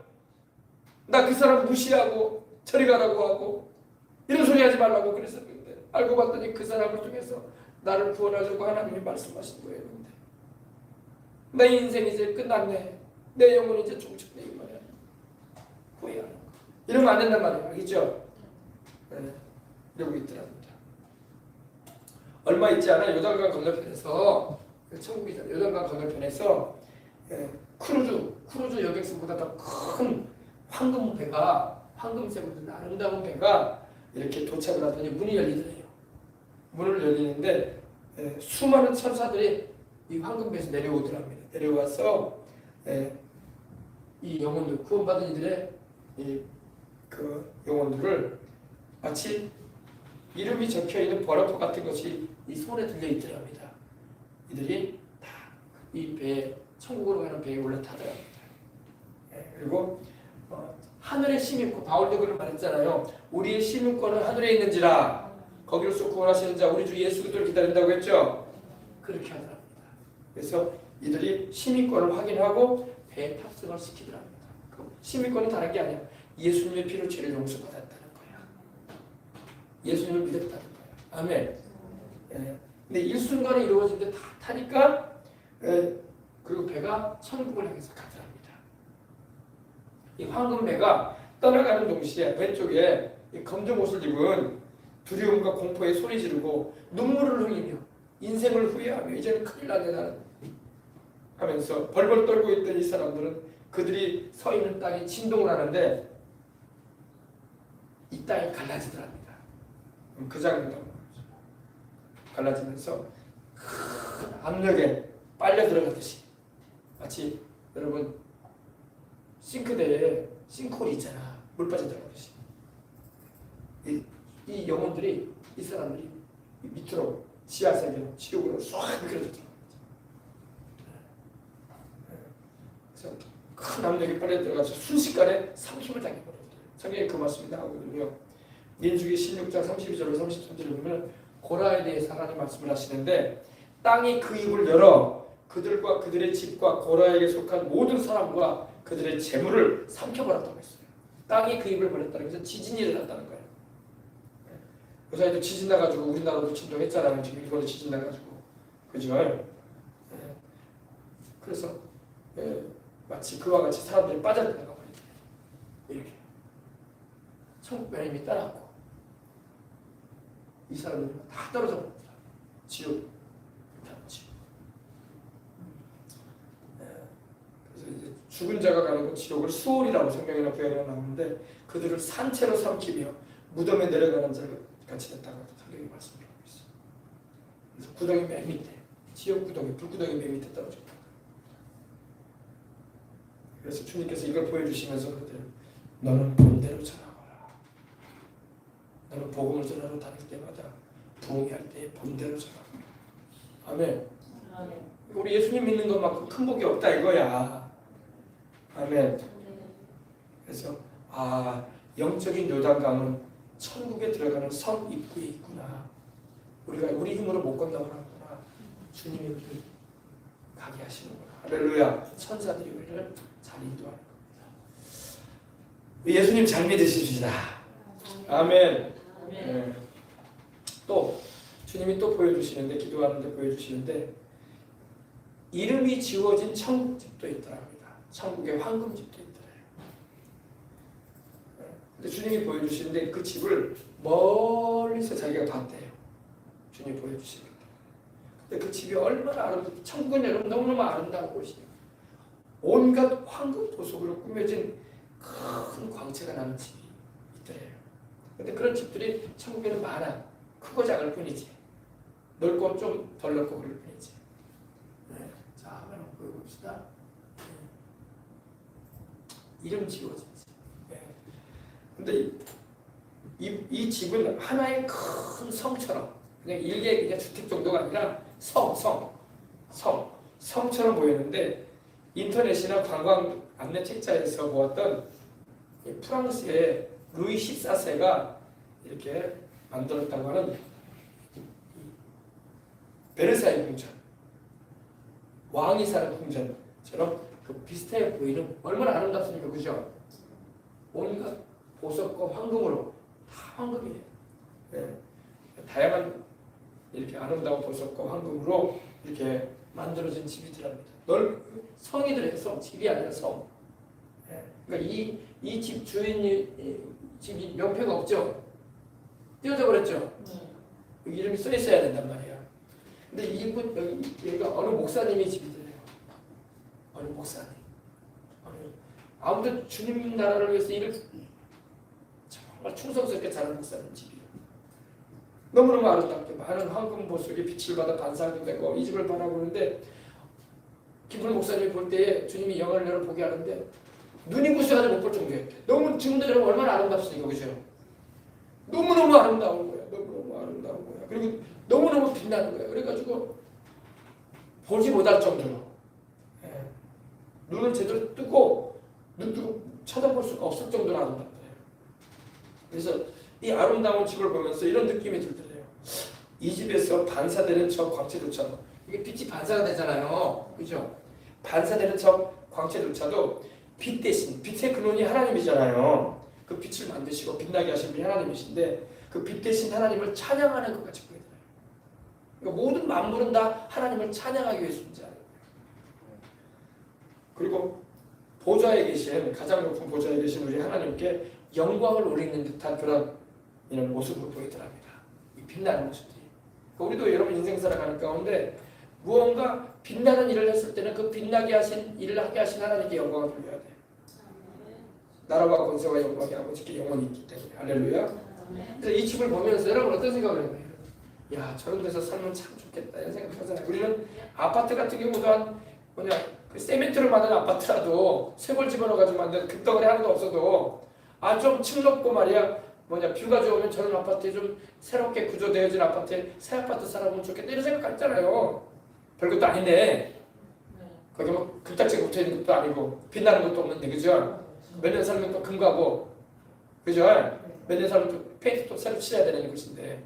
Speaker 1: 나 그 사람 무시하고 저리 가라고 하고 이런 소리 하지 말라고 그랬었는데, 알고 봤더니 그 사람을 통해서 나를 구원하려고 하나님이 말씀하신 거예요. 근데 내 인생이 이제 끝났네. 내 영혼이 이제 종쳤네. 이 말이야. 후회하는 거. 이러면 안 된단 말이에요. 알겠죠? 네. 이러고 있더랍니다. 얼마 있지 않아 요단강 건너편에서, 천국이잖아요. 요단강 건너편에서 크루즈 여객선보다 더 큰 황금색으로 아름다운 배가 이렇게 도착을 하더니 문이 열리더래요. 문을 열리는데 수많은 천사들이 이 황금배에서 내려오더랍니다. 내려와서 이 영혼들, 구원받은 이들의 그 영혼들을 마치 이름이 적혀있는 버러프 같은 것이 이 손에 들려 있더랍니다. 이들이 다 이 배에, 천국으로 가는 배에 올라타더랍니다. 그리고 하늘에 심있고, 바울도 그런 말했잖아요. 우리의 시민권은 하늘에 있는지라 거기로서 구원하시는 자 우리 주 예수 그리스도를 기다린다고 했죠. 그렇게 하더랍니다. 그래서 이들이 시민권을 확인하고 배에 탑승을 시키더랍니다. 시민권은 다른 게 아니야. 예수님의 피로 죄를 용서받았다는 거야. 예수님을 믿었다는 거야. 아멘. 근데 일순간에 이루어진데 다 타니까 그리고 배가 천국을 향해서 가더랍니다. 이 황금배가 떠나가는 동시에 왼쪽에 이 검정 옷을 입은 두려움과 공포에 소리 지르고 눈물을 흘리며 인생을 후회하며 이제는 큰일 났네 나는 하면서 벌벌 떨고 있던 이 사람들은 그들이 서 있는 땅이 진동을 하는데 이 땅이 갈라지더랍니다. 그 장면도 갈라지면서 큰 압력에 빨려 들어가듯이, 마치 여러분 싱크대에 싱크홀이 있잖아. 물 빠져 들어가듯이 이 영혼들이, 이 사람들이 밑으로 지하세계로 지옥으로 쏙 미끄러져 들어갑니다. 그래서 큰 압력이 빨려 들어가서 순식간에 삼킴을 당해버려요. 성경에 그 말씀이 나오거든요. 민수기 16장 32절로 33절을 보면 고라에 대해서 하나님 말씀을 하시는데, 땅이 그 입을 열어 그들과 그들의 집과 고라에게 속한 모든 사람과 그들의 재물을 삼켜버렸다고 했어요. 땅이 그 입을 벌렸다는 것은 지진이 일어났다는 거예요. 사이도 지진 나가지고 우리나라도 진동했잖아요. 지금 일본에 지진 나가지고. 그죠? 예. 그래서 마치 그와 같이 사람들이 빠져나가 버리죠. 이렇게. 천국 배임이 따랐고 이 사람들은 다 떨어져 버립니다. 지옥. 그래서 이제 죽은 자가 가는 곳 지옥을 수월이라고 성경이나 구약에 나오는데 그들을 산채로 삼키며 무덤에 내려가는 자를 같이 됐다고 성경이 말씀하고 있어요. 그래서 구덩이 맨 밑에 지옥 구덩이, 불구덩이 맨 밑에 떨어집니다. 그래서 주님께서 이걸 보여주시면서 그들 너는 본대로 전하거라. 너는 복음을 전하러 다닐 때마다 부흥할 때 본대로 전하거라. 아멘. 우리 예수님 믿는 것만큼 큰 복이 없다 이거야. 아멘. 그래서 영적인 요단강은 천국에 들어가는 성 입구에 있구나. 우리가 우리 힘으로 못 건너가는구나. 주님이 우리를 가게 하시는구나. 할렐루야. 천사들이 우리를 잘 인도하는 겁니다. 예수님 잘 믿으십시다. 아멘. 네. 또 주님이 또 보여주시는데 기도하는데 보여주시는데 이름이 지워진 천국집도 있더랍니다. 천국의 황금집도 있더래요. 근데 주님이 보여주시는데 그 집을 멀리서 자기가 봤대요. 주님이 보여주시는데. 근데 그 집이 얼마나 아름답고 천국은 여러분 너무너무 아름다운 곳이에요. 온갖 황금 보석으로 꾸며진 큰 광채가 나는 집이 있더래요. 근데 그런 집들이 천국에는 많아. 크고 작을 뿐이지. 넓고 좀 덜 넓고 그럴 뿐이지. 네. 자, 한번 보여봅시다. 이름 지워진 집. 네. 근데 이 집은 하나의 큰 성처럼 그냥 일개 그냥 주택 정도가 아니라 성처럼 보이는데 인터넷이나 관광 안내 책자에서 보았던 프랑스의 루이 14세가 이렇게 만들었다고 하는 베르사유 궁전, 왕이 사는 궁전처럼 그 비슷해 보이는 얼마나 아름답습니까, 그죠? 온갖 보석과 황금으로 다 황금이에요. 네. 다양한 이렇게 아름다운 보석과 황금으로 이렇게 만들어진 집이더랍니다. 성이더래요, 성. 집이 아니라 성. 네. 그러니까 이 집 주인이 집이 명패가 없죠. 띄어져 버렸죠. 여기 이름이 써 있어야 된단 말이야. 근데 이분 여기가 어느 목사님의 집이더래요. 어느 목사님. 아무튼 주님 나라를 위해서 일을 정말 충성스럽게 잘하는 목사님 집이에요. 너무너무 아름답게 많은 황금 보석이 빛을 받아 반사되고 이 집을 바라보는데 김훈 목사님이 볼 때에 주님이 영을 열어 보게 하는데 눈이 부셔가지고 못 볼 정도예요. 너무 지금도 얼마나 아름답습니까, 그죠? 너무너무 아름다운 거야. 너무너무 아름다운 거야. 그리고 너무너무 빛나는 거야. 그래가지고 보지 못할 정도로 눈을 제대로 뜨고 눈 뜨고 쳐다볼 수가 없을 정도로 아름답다. 그래서 이 아름다운 집을 보면서 이런 느낌이 들더래요. 이 집에서 반사되는 저 광채조차도 이게 빛이 반사가 되잖아요. 그죠? 반사되는 저 광채조차도 빛 대신 빛의 근원이 하나님이잖아요. 그 빛을 만드시고 빛나게 하신 분이 하나님이신데 그 빛 대신 하나님을 찬양하는 것 같이 보이더라고요. 그러니까 모든 만물은 다 하나님을 찬양하기 위해 존재하는 거예요. 그리고 보좌에 계신 가장 높은 보좌에 계신 우리 하나님께 영광을 올리는 듯한 그런 이런 모습으로 보이더랍니다. 이 빛나는 모습들이. 그러니까 우리도 여러분 인생 살아가는 가운데 무언가 빛나는 일을 했을 때는 그 빛나게 하신 일을 하게 하신 하나님께 영광을 돌려야 돼요. 나라와 권세와 영광이 아버지께 영원히 있기 때문에. 할렐루야. 그래서 이 집을 보면서 여러분 어떤 생각을 해요? 야, 저런 데서 살면 참 좋겠다 이런 생각 하잖아요. 우리는 아파트 같은 경우도 한 그 세멘트를 만든 아파트라도 쇠골 집어넣어가지고 만든 급덩어리 하나도 없어도 좀 층높고 말이야 뷰가 좋으면 저런 아파트에 좀 새롭게 구조되어진 아파트에 새 아파트 살아보면 좋겠다 이런 생각 같잖아요. 별것도 아닌데 거기 뭐 글딱지가 붙어있는 것도 아니고 빛나는 것도 없는데 그죠? 몇 년 살면 또 금가고 그죠? 몇 년 살면 또 페인트도 새로 칠해야 되는 것인데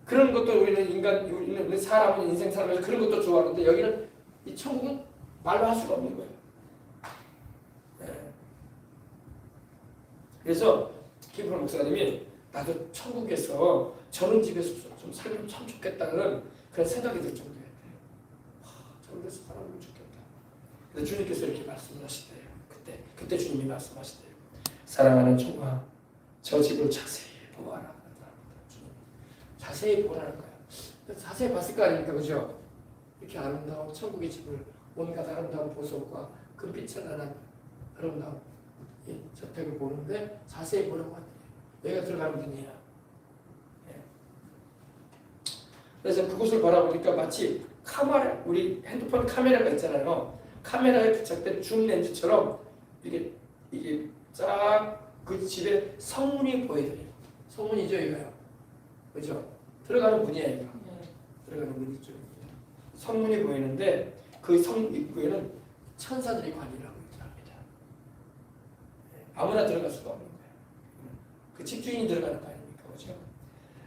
Speaker 1: 그런 것도 우리는 사람은 인생 살면서 그런 것도 좋아하는데 여기는 이 천국은 말로 할 수가 없는 거예요. 네. 그래서 김프로 목사님이 나도 천국에서 저런 집에서 좀 살면 참 좋겠다는 그런 생각이 들 정도예요. 저런 데서 살면 좋겠다. 그래서 주님께서 이렇게 말씀을 하시대요. 그때 주님이 말씀하시대요. 사랑하는 종아, 저 집을 자세히 보아라. 자세히 보라는 거예요. 자세히 봤을 거 아닙니까, 그죠? 이렇게 아름다운 천국의 집을 온갖 아름다운 보석과 금빛을 나는 아름다운 이 저택을 보는데 자세히 보라고 하네요. 여기가 들어가는 분이야. 예. 그래서 그곳을 바라보니까 마치 카메라, 우리 핸드폰 카메라가 있잖아요. 카메라에 부착된 줌 렌즈처럼 이게 쫙 그 집에 성문이 보여요. 성문이죠, 이거요. 그죠? 들어가는 문이에요, 이거. 들어가는 문이 쪽입니다. 성문이 보이는데 그 성 입구에는 천사들이 관리를 하고 있답니다. 아무나 들어갈 수가 없는 거예요. 그 집주인이 들어가는 거 아닙니까, 그죠?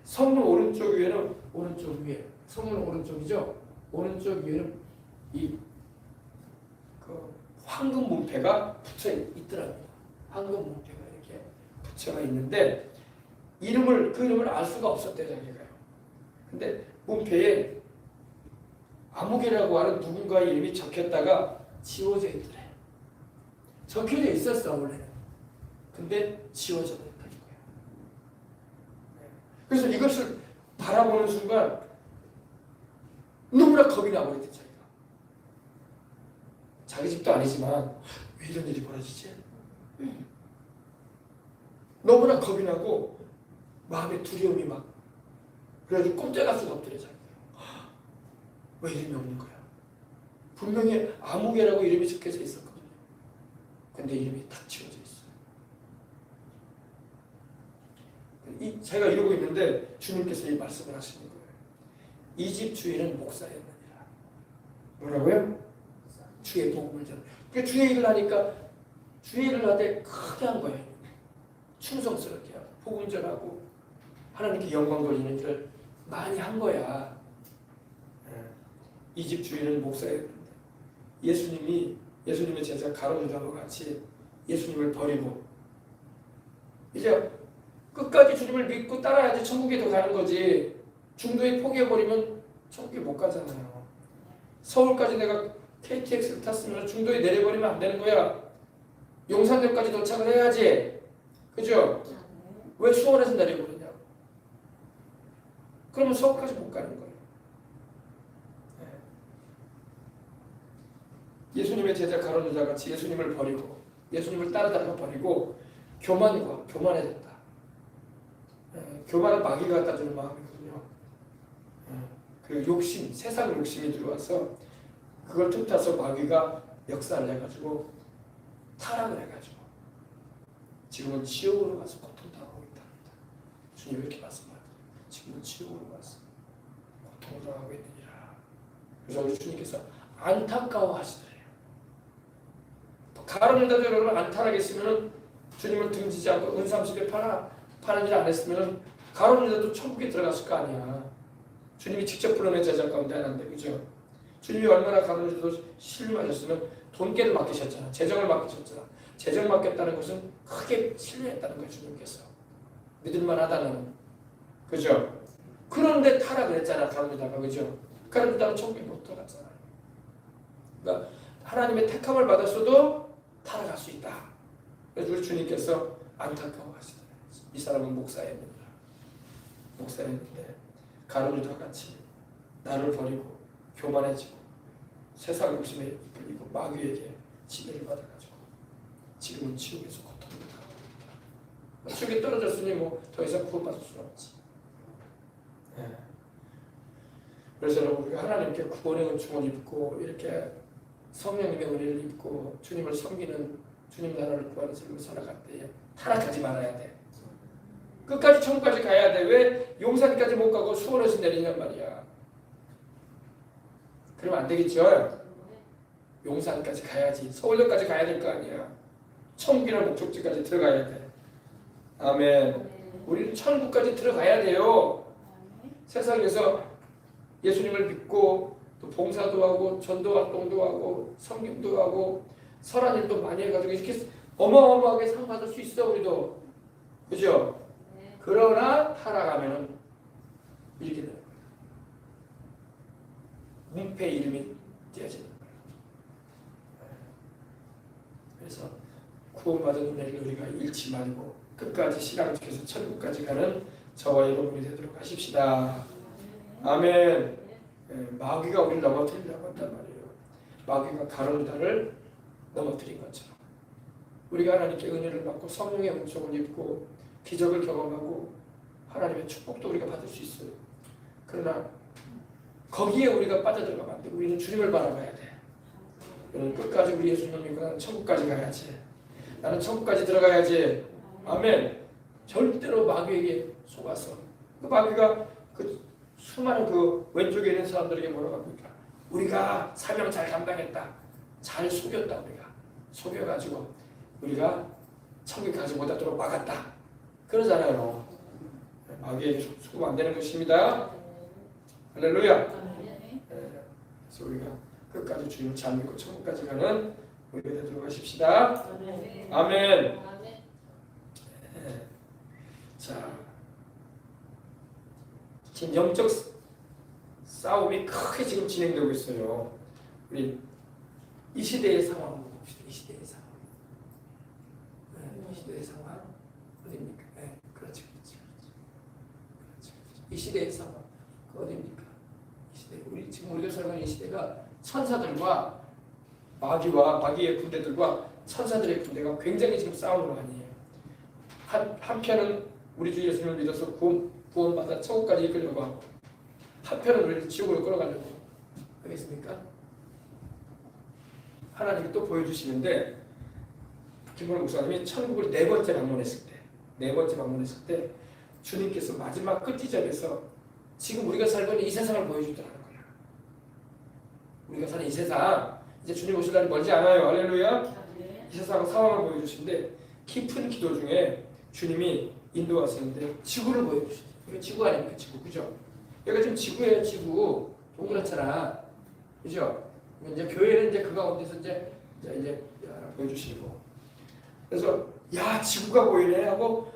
Speaker 1: 성문 오른쪽 위에는 오른쪽 위에 성문 오른쪽이죠. 오른쪽 위에는 이 그 황금 문패가 붙여 있더랍니다. 황금 문패가 이렇게 붙여가 있는데 그 이름을 알 수가 없었대요, 자기가요. 근데 문패에 아무개라고 하는 누군가의 이름이 적혔다가 지워져 있더래. 적혀져 있었어, 원래는. 근데 지워져 버렸다는 거예요. 그래서 이것을 바라보는 순간 너무나 겁이 나버렸대, 자기가. 자기 집도 아니지만 왜 이런 일이 벌어지지? 너무나 겁이 나고 마음에 두려움이 막 그래가지고 꼼짝할 수가 없더래, 자기가. 왜 이름이 없는 거야? 분명히 아무개라고 이름이 적혀져 있었거든요. 근데 이름이 다 지워져 있어요. 제가 이러고 있는데 주님께서 이 말씀을 하시는 거예요. 이 집 주인은 목사였느니라. 뭐라고요? 주의 복음을 전해. 그러니까 주의 일을 하니까 주의 일을 하되 크게 한 거예요. 충성스럽게 하고 복음 전하고 하나님께 영광 돌리는 일을 많이 한 거야. 이 집 주인은 목사였는데 예수님의 제자 가룟유다와 같이 예수님을 버리고 이제 끝까지 주님을 믿고 따라야지 천국에 더 가는 거지. 중도에 포기해버리면 천국에 못 가잖아요. 서울까지 내가 KTX를 탔으면 중도에 내려버리면 안 되는 거야. 용산역까지 도착을 해야지. 그죠? 왜 수원에서 내려버리냐고. 그러면 서울까지 못 가는 거예요. 예수님의 제자 가룟유다 같이 예수님을 버리고 예수님을 따라다가 버리고 교만해졌다. 교만은 마귀가 갖다 주는 마음이거든요. 그 욕심, 세상 욕심이 들어와서 그걸 틈타서 마귀가 역사를 해가지고 타락을 해가지고 지금은 지옥으로 가서 고통당하고 있답니다. 주님이 이렇게 말씀하세요. 지금은 지옥으로 가서 고통을 당하고 있느니라. 그래서 우리 주님께서 안타까워하시더래요. 가룟유다도 여러분 안타락했으면 주님을 등지지 않고 은삼십에 파는 일 안 했으면 가룟유다도 천국에 들어갔을 거 아니야. 주님이 직접 불러낸 제자 가운데 하나인데, 그죠? 주님이 얼마나 가룟유다도 신뢰하셨으면 돈깨를 맡기셨잖아. 재정을 맡기셨잖아. 재정 맡겼다는 것은 크게 신뢰했다는 거예요, 주님께서. 믿을만하다는. 그죠? 그런데 타락을 했잖아, 가룟유다가. 그죠? 가룟유다는 천국에 못 들어갔잖아. 그러니까 하나님의 택함을 받았어도 타락할 수 있다. 그래서 우리 주님께서 안타까워하시더라고요. 이 사람은 목사였는데 가룟유다 같이 나를 버리고 교만해지고 세상 욕심에 이끌리고 마귀에게 지배를 받아가지고 지금은 지옥에서 고통을 당하고 있다. 지옥에 떨어졌으니 뭐 더 이상 구원받을 수 없지. 그래서 여러분 우리가 하나님께 구원의 은총을 입고 이렇게 성령님의 은혜를 입고 주님을 섬기는 주님 나라를 구하는 삶을 살아갈 때에 타락하지 말아야 돼. 끝까지 천국까지 가야 돼. 왜 용산까지 못 가고 수원에서 내리냔 말이야. 그러면 안 되겠죠. 용산까지 가야지. 서울역까지 가야 될 거 아니야. 천국이라는 목적지까지 들어가야 돼. 아멘. 우리는 천국까지 들어가야 돼요. 세상에서 예수님을 믿고 또 봉사도 하고 전도 활동도 하고 성경도 하고 선한 일도 많이 해가지고 이렇게 어마어마하게 상 받을 수 있어 우리도. 그죠? 그러나 타락하면은 이렇게 되는 거예요. 문패 이름이 떼어지는 거예요. 그래서 구원받은 은혜를 우리가 잃지 말고 끝까지 신앙을 지켜서 천국까지 가는 저와 여러분이 되도록 하십시다. 아멘. 마귀가 우리를 넘어뜨리려고 한단 말이에요. 마귀가 가론다를 넘어뜨린 것처럼 우리가 하나님께 은혜를 받고 성령의 은총을 입고 기적을 경험하고 하나님의 축복도 우리가 받을 수 있어요. 그러나 거기에 우리가 빠져들어가면 안 돼. 우리는 주님을 바라봐야 돼. 끝까지 우리 예수님 믿고 나는 천국까지 가야지. 나는 천국까지 들어가야지. 아멘. 절대로 마귀에게 속아서 그 마귀가 그 수많은 그 왼쪽에 있는 사람들에게 뭐라고 합니까? 우리가 사명 잘 감당했다. 잘 속였다. 우리가 속여가지고 우리가 천국 가지 못하도록 막았다. 그러잖아요. 마귀에게 속으면 안 되는 것입니다. 할렐루야. 그래서 우리가 끝까지 주님을 잘 믿고 천국까지 가는 우리가 되도록 하십시다. 아멘. 자, 지금 영적 싸움이 크게 지금 진행되고 있어요. 우리 이 시대의 상황을 봅시다. 이 시대의 상황. 이 시대의 상황 어디입니까? 그렇지. 이 시대의 상황 어디입니까? 이 시대 우리 지금 우리가 살고 있는 이 시대가 천사들과 마귀의 군대들과 천사들의 군대가 굉장히 지금 싸우는 거 아니에요. 한편은 우리 주 예수님을 믿어서 구원받아 천국까지 이끌려고 하고 한편은 우리를 지옥으로 끌어가려고 하겠습니까? 하나님이 또 보여주시는데 김원호 목사님이 천국을 네 번째 방문했을 때 주님께서 마지막 끝 지점에서 지금 우리가 살고 있는 이 세상을 보여주더라는 거야. 우리가 사는 이 세상 이제 주님 오실 날이 멀지 않아요. 할렐루야. 이 세상 상황을 보여주시는데 깊은 기도 중에 주님이 인도하시는데 지구를 보여주시죠. 이거 지구 아닙니까? 지구, 그죠? 여기가 지금 지구예요. 지구 동그랗잖아, 그죠? 이제 교회는 이제 그 가운데서 이제 보여주시고, 그래서 야 지구가 보이네 하고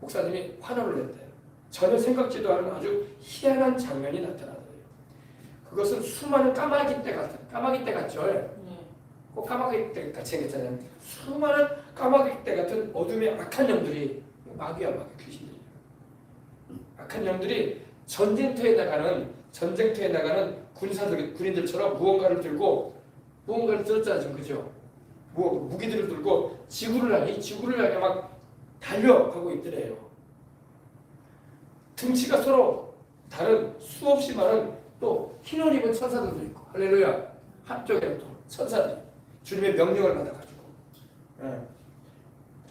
Speaker 1: 목사님이 환호를 했대요. 전혀 생각지도 않은 아주 희한한 장면이 나타나더래요. 그것은 수많은 까마귀 떼 같죠? 꼭 까마귀 떼 같이 생겼잖아요. 수많은 까마귀 떼 같은 어둠의 악한 영들이 마귀야 마귀 귀신들이에요. 악한 영들이 전쟁터에 나가는 군인들처럼 무언가를 들었잖아요, 지금 그죠? 무기들을 들고 지구를 향해 막 달려가고 있더래요. 등치가 서로 다른 수없이 많은 또 흰옷 입은 천사들도 있고, 할렐루야. 한쪽에는 또 천사들이 주님의 명령을 받아가지고,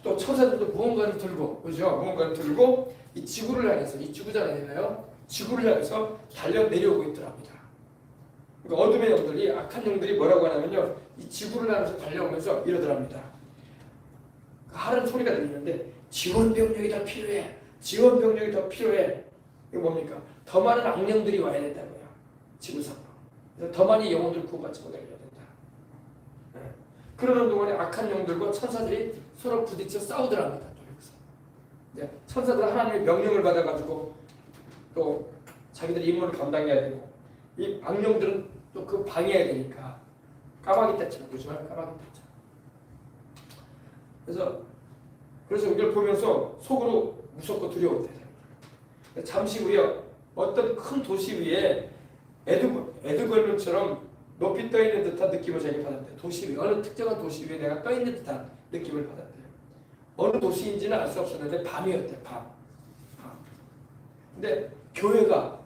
Speaker 1: 또 천사들도 무언가를 들고, 그죠? 무언가를 들고 이 지구를 향해서, 이 지구잖아요. 지구를 향해서 달려 내려오고 있더랍니다. 그러니까 어둠의 영들이, 악한 영들이 뭐라고 하냐면요, 이 지구를 향해서 달려오면서 이러더랍니다. 하는 소리가 들리는데 지원 병력이 더 필요해. 지원 병력이 더 필요해. 이거 뭡니까? 더 많은 악령들이 와야 된다고요. 지구상으로. 그래서 더 많이 영혼들 구원받지 못하게 해야 된다. 그러는 동안에 악한 영들과 천사들이 서로 부딪혀 싸우더랍니다. 또 여기서. 천사들은 하나님의 명령을 받아가지고 또 자기들 임무를 감당해야 되고, 이 악령들은 또 그 방해해야 되니까 까마귀 떼처럼, 보지 말고 까마귀 떼처럼. 그래서 이걸 보면서 속으로 무섭고 두려웠대요. 잠시 후에 어떤 큰 도시 위에 에드벌룬처럼 높이 떠 있는 듯한 느낌을 제가 받았대요. 도시 위, 어느 특정한 도시 위에 내가 떠 있는 듯한 느낌을 받았대요. 어느 도시인지는 알 수 없었는데 밤이었대요. 밤. 근데 교회가,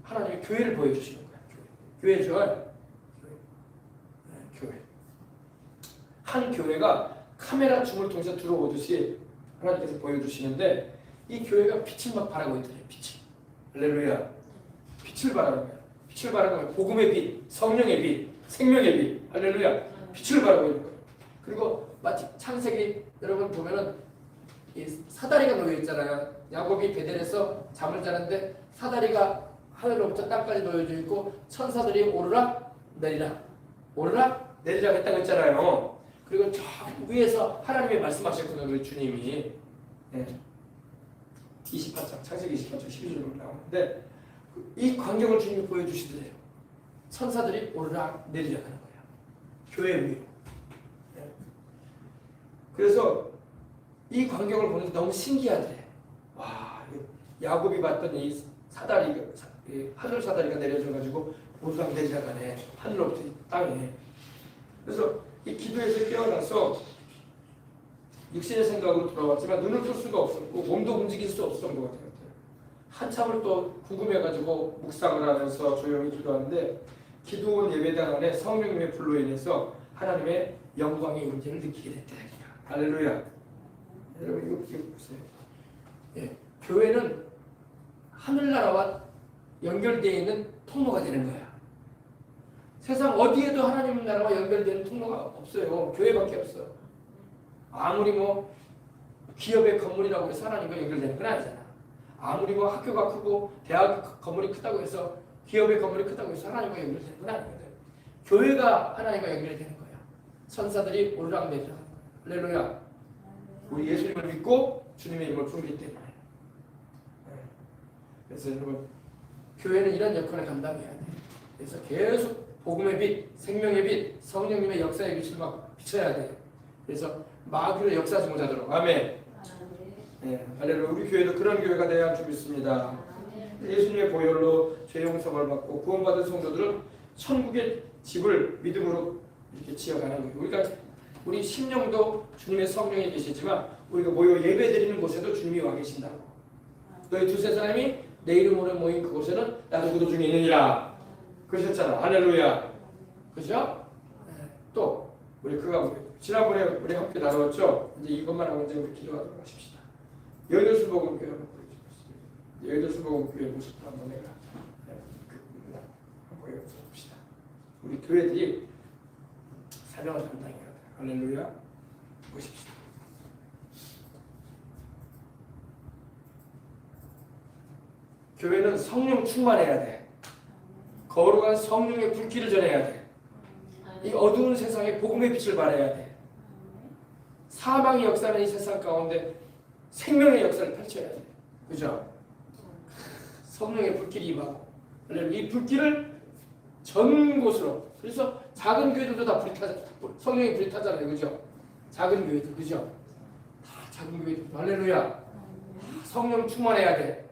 Speaker 1: 하나님의 교회를 보여주시는 거예요. 교회죠. 교회. 한 교회가 카메라 줌을 통해서 들어오듯이 하나님께서 보여주시는데, 이 교회가 빛을 막 발하고 있더래요. 빛을. 할렐루야. 빛을 발하는 거예요. 빛을 발하는 거예요. 복음의 빛, 성령의 빛, 생명의 빛. 할렐루야. 빛을 발하고 있는 거예요. 그리고 마치 창세기 여러분 보면은 이 사다리가 놓여 있잖아요. 야곱이 베델에서 잠을 자는데 사다리가 하늘로부터 땅까지 놓여져 있고 천사들이 오르락 내리락 했다고 했잖아요. 그리고 저 위에서 하나님이 말씀하셨거든요. 우리 주님이. 28장 창세기 28장 12절로 나오는데 이 광경을 주님이 보여주시더래요. 천사들이 오르락 내리락 하는 거예요. 교회 위로. 그래서 이 광경을 보는데 너무 신기하더래. 와, 야곱이 봤던 이 사다리, 하늘 사다리가 내려져가지고 오르락 내리락 하네. 하늘로부터 땅에. 그래서 이 기도에서 깨어나서 육신의 생각으로 돌아왔지만 눈을 뜰 수가 없었고 몸도 움직일 수 없었던 것 같아요. 한참을 또 궁금해가지고 묵상을 하면서 조용히 기도하는데 기도원 예배당 안에 성령님의 불로 인해서 하나님의 영광의 임재를 느끼게 됐다. 할렐루야. 여러분 이거 보세요. 예, 교회는 하늘나라와 연결되어 있는 통로가 되는 거야. 세상 어디에도 하나님 나라와 연결되는 통로가 없어요. 교회밖에 없어. 아무리 뭐 기업의 건물이라고 해서 하나님과 연결되는 건 아니잖아. 아무리 뭐 학교가 크고 대학 건물이 크다고 해서 기업의 건물이 크다고 해서 하나님과 연결되는 건 아니거든. 교회가 하나님과 연결되는 거야. 천사들이 오르락내리락 하는 거야. 할렐루야. 우리 예수님을 믿고 주님의 이름을 부르기 때문에. 그래서 여러분 교회는 이런 역할을 감당해야 돼. 그래서 계속 복음의 빛, 생명의 빛, 성령님의 역사의 빛을 막 비춰야 돼. 그래서 마귀를 역사하지 못하도록. 아멘. 네, 할렐루야. 우리 교회도 그런 교회가 되어야 할 줄 믿습니다. 예수님의 보혈로 죄 용서를 받고 구원받은 성도들은 천국의 집을 믿음으로 이렇게 지어가는 거예요. 우리 심령도 주님의 성령이 계시지만 우리가 모여 예배드리는 곳에도 주님이 와 계신다고. 너희 두세 사람이 내 이름으로 모인 그곳에는 나도 그도 중에 있느니라. 그러셨잖아. 할렐루야. 그죠? 네. 또 우리 그가 지난번에 우리 함께 나눴죠. 이제 이것만 하고 이제 우리 기도하도록 하십시다. 여의도 수복음교회 한번 보여주겠습니다. 여의도 수복음교회 모습도 한번 내가 한번 보여봅시다. 우리 교회들이 사명을 감당해야 돼. 할렐루야. 보십시오. 교회는 성령 충만해야 돼. 거룩한 성령의 불길을 전해야 돼. 이 어두운 세상에 복음의 빛을 발해야 돼. 사망의 역사는 이 세상 가운데 생명의 역사를 펼쳐야 돼. 그죠? 성령의 불길이 임하고 이 불길을 전 곳으로. 그래서 작은 교회들도 다 불이 타잖아요. 성령이 불이 타잖아요. 그죠? 작은 교회들. 그죠? 다 작은 교회들. 할렐루야. 성령 충만해야 돼.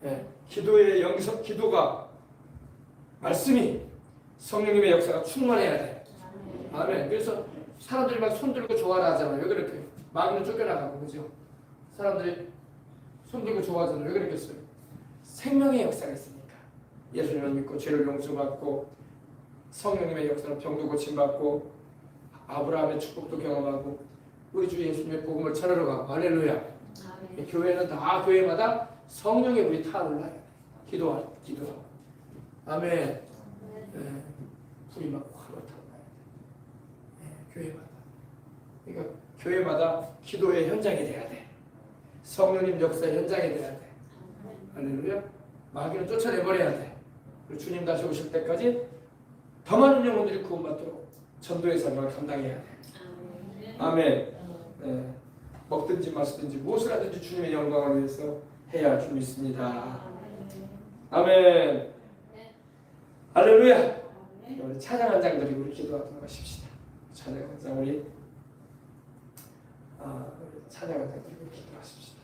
Speaker 1: 예, 기도의 영성, 기도가 말씀이 성령님의 역사가 충만해야 돼. 아멘. 그래서 사람들이 막 손들고 좋아라 하잖아요. 왜 그렇게? 마귀는 쫓겨나가고, 그죠? 사람들이 손들고 좋아하잖아요. 왜 그러겠어요? 생명의 역사가 있으니까. 예수님을 믿고 죄를 용서받고 성령님의 역사로 병도 고침받고 아브라함의 축복도 경험하고 우리 주 예수님의 복음을 전하러 가고. 할렐루야. 교회는 다 교회마다 성령의 불이 타올라야 돼. 기도하고. 아멘. 네, 불이 막 확 타올라야 돼. 네, 교회마다. 그러니까 교회마다 기도의 현장이 돼야 돼. 성령님 역사의 현장이 돼야 돼. 할렐루야. 마귀는 쫓아내버려야 돼. 그리고 주님 다시 오실 때까지 더 많은 영혼들이 구원받도록 전도의 사명을 감당해야 돼. 아멘. 네, 먹든지 마시든지 무엇을 하든지 주님의 영광을 위해서 해야 할 줄 믿습니다. 아멘. 할렐루야. 우리 찬양 한 장들이 우리 기도하도록 하십시다. 찬양 한 장 우리 찬양 한 장들이 우리 기도하십시다.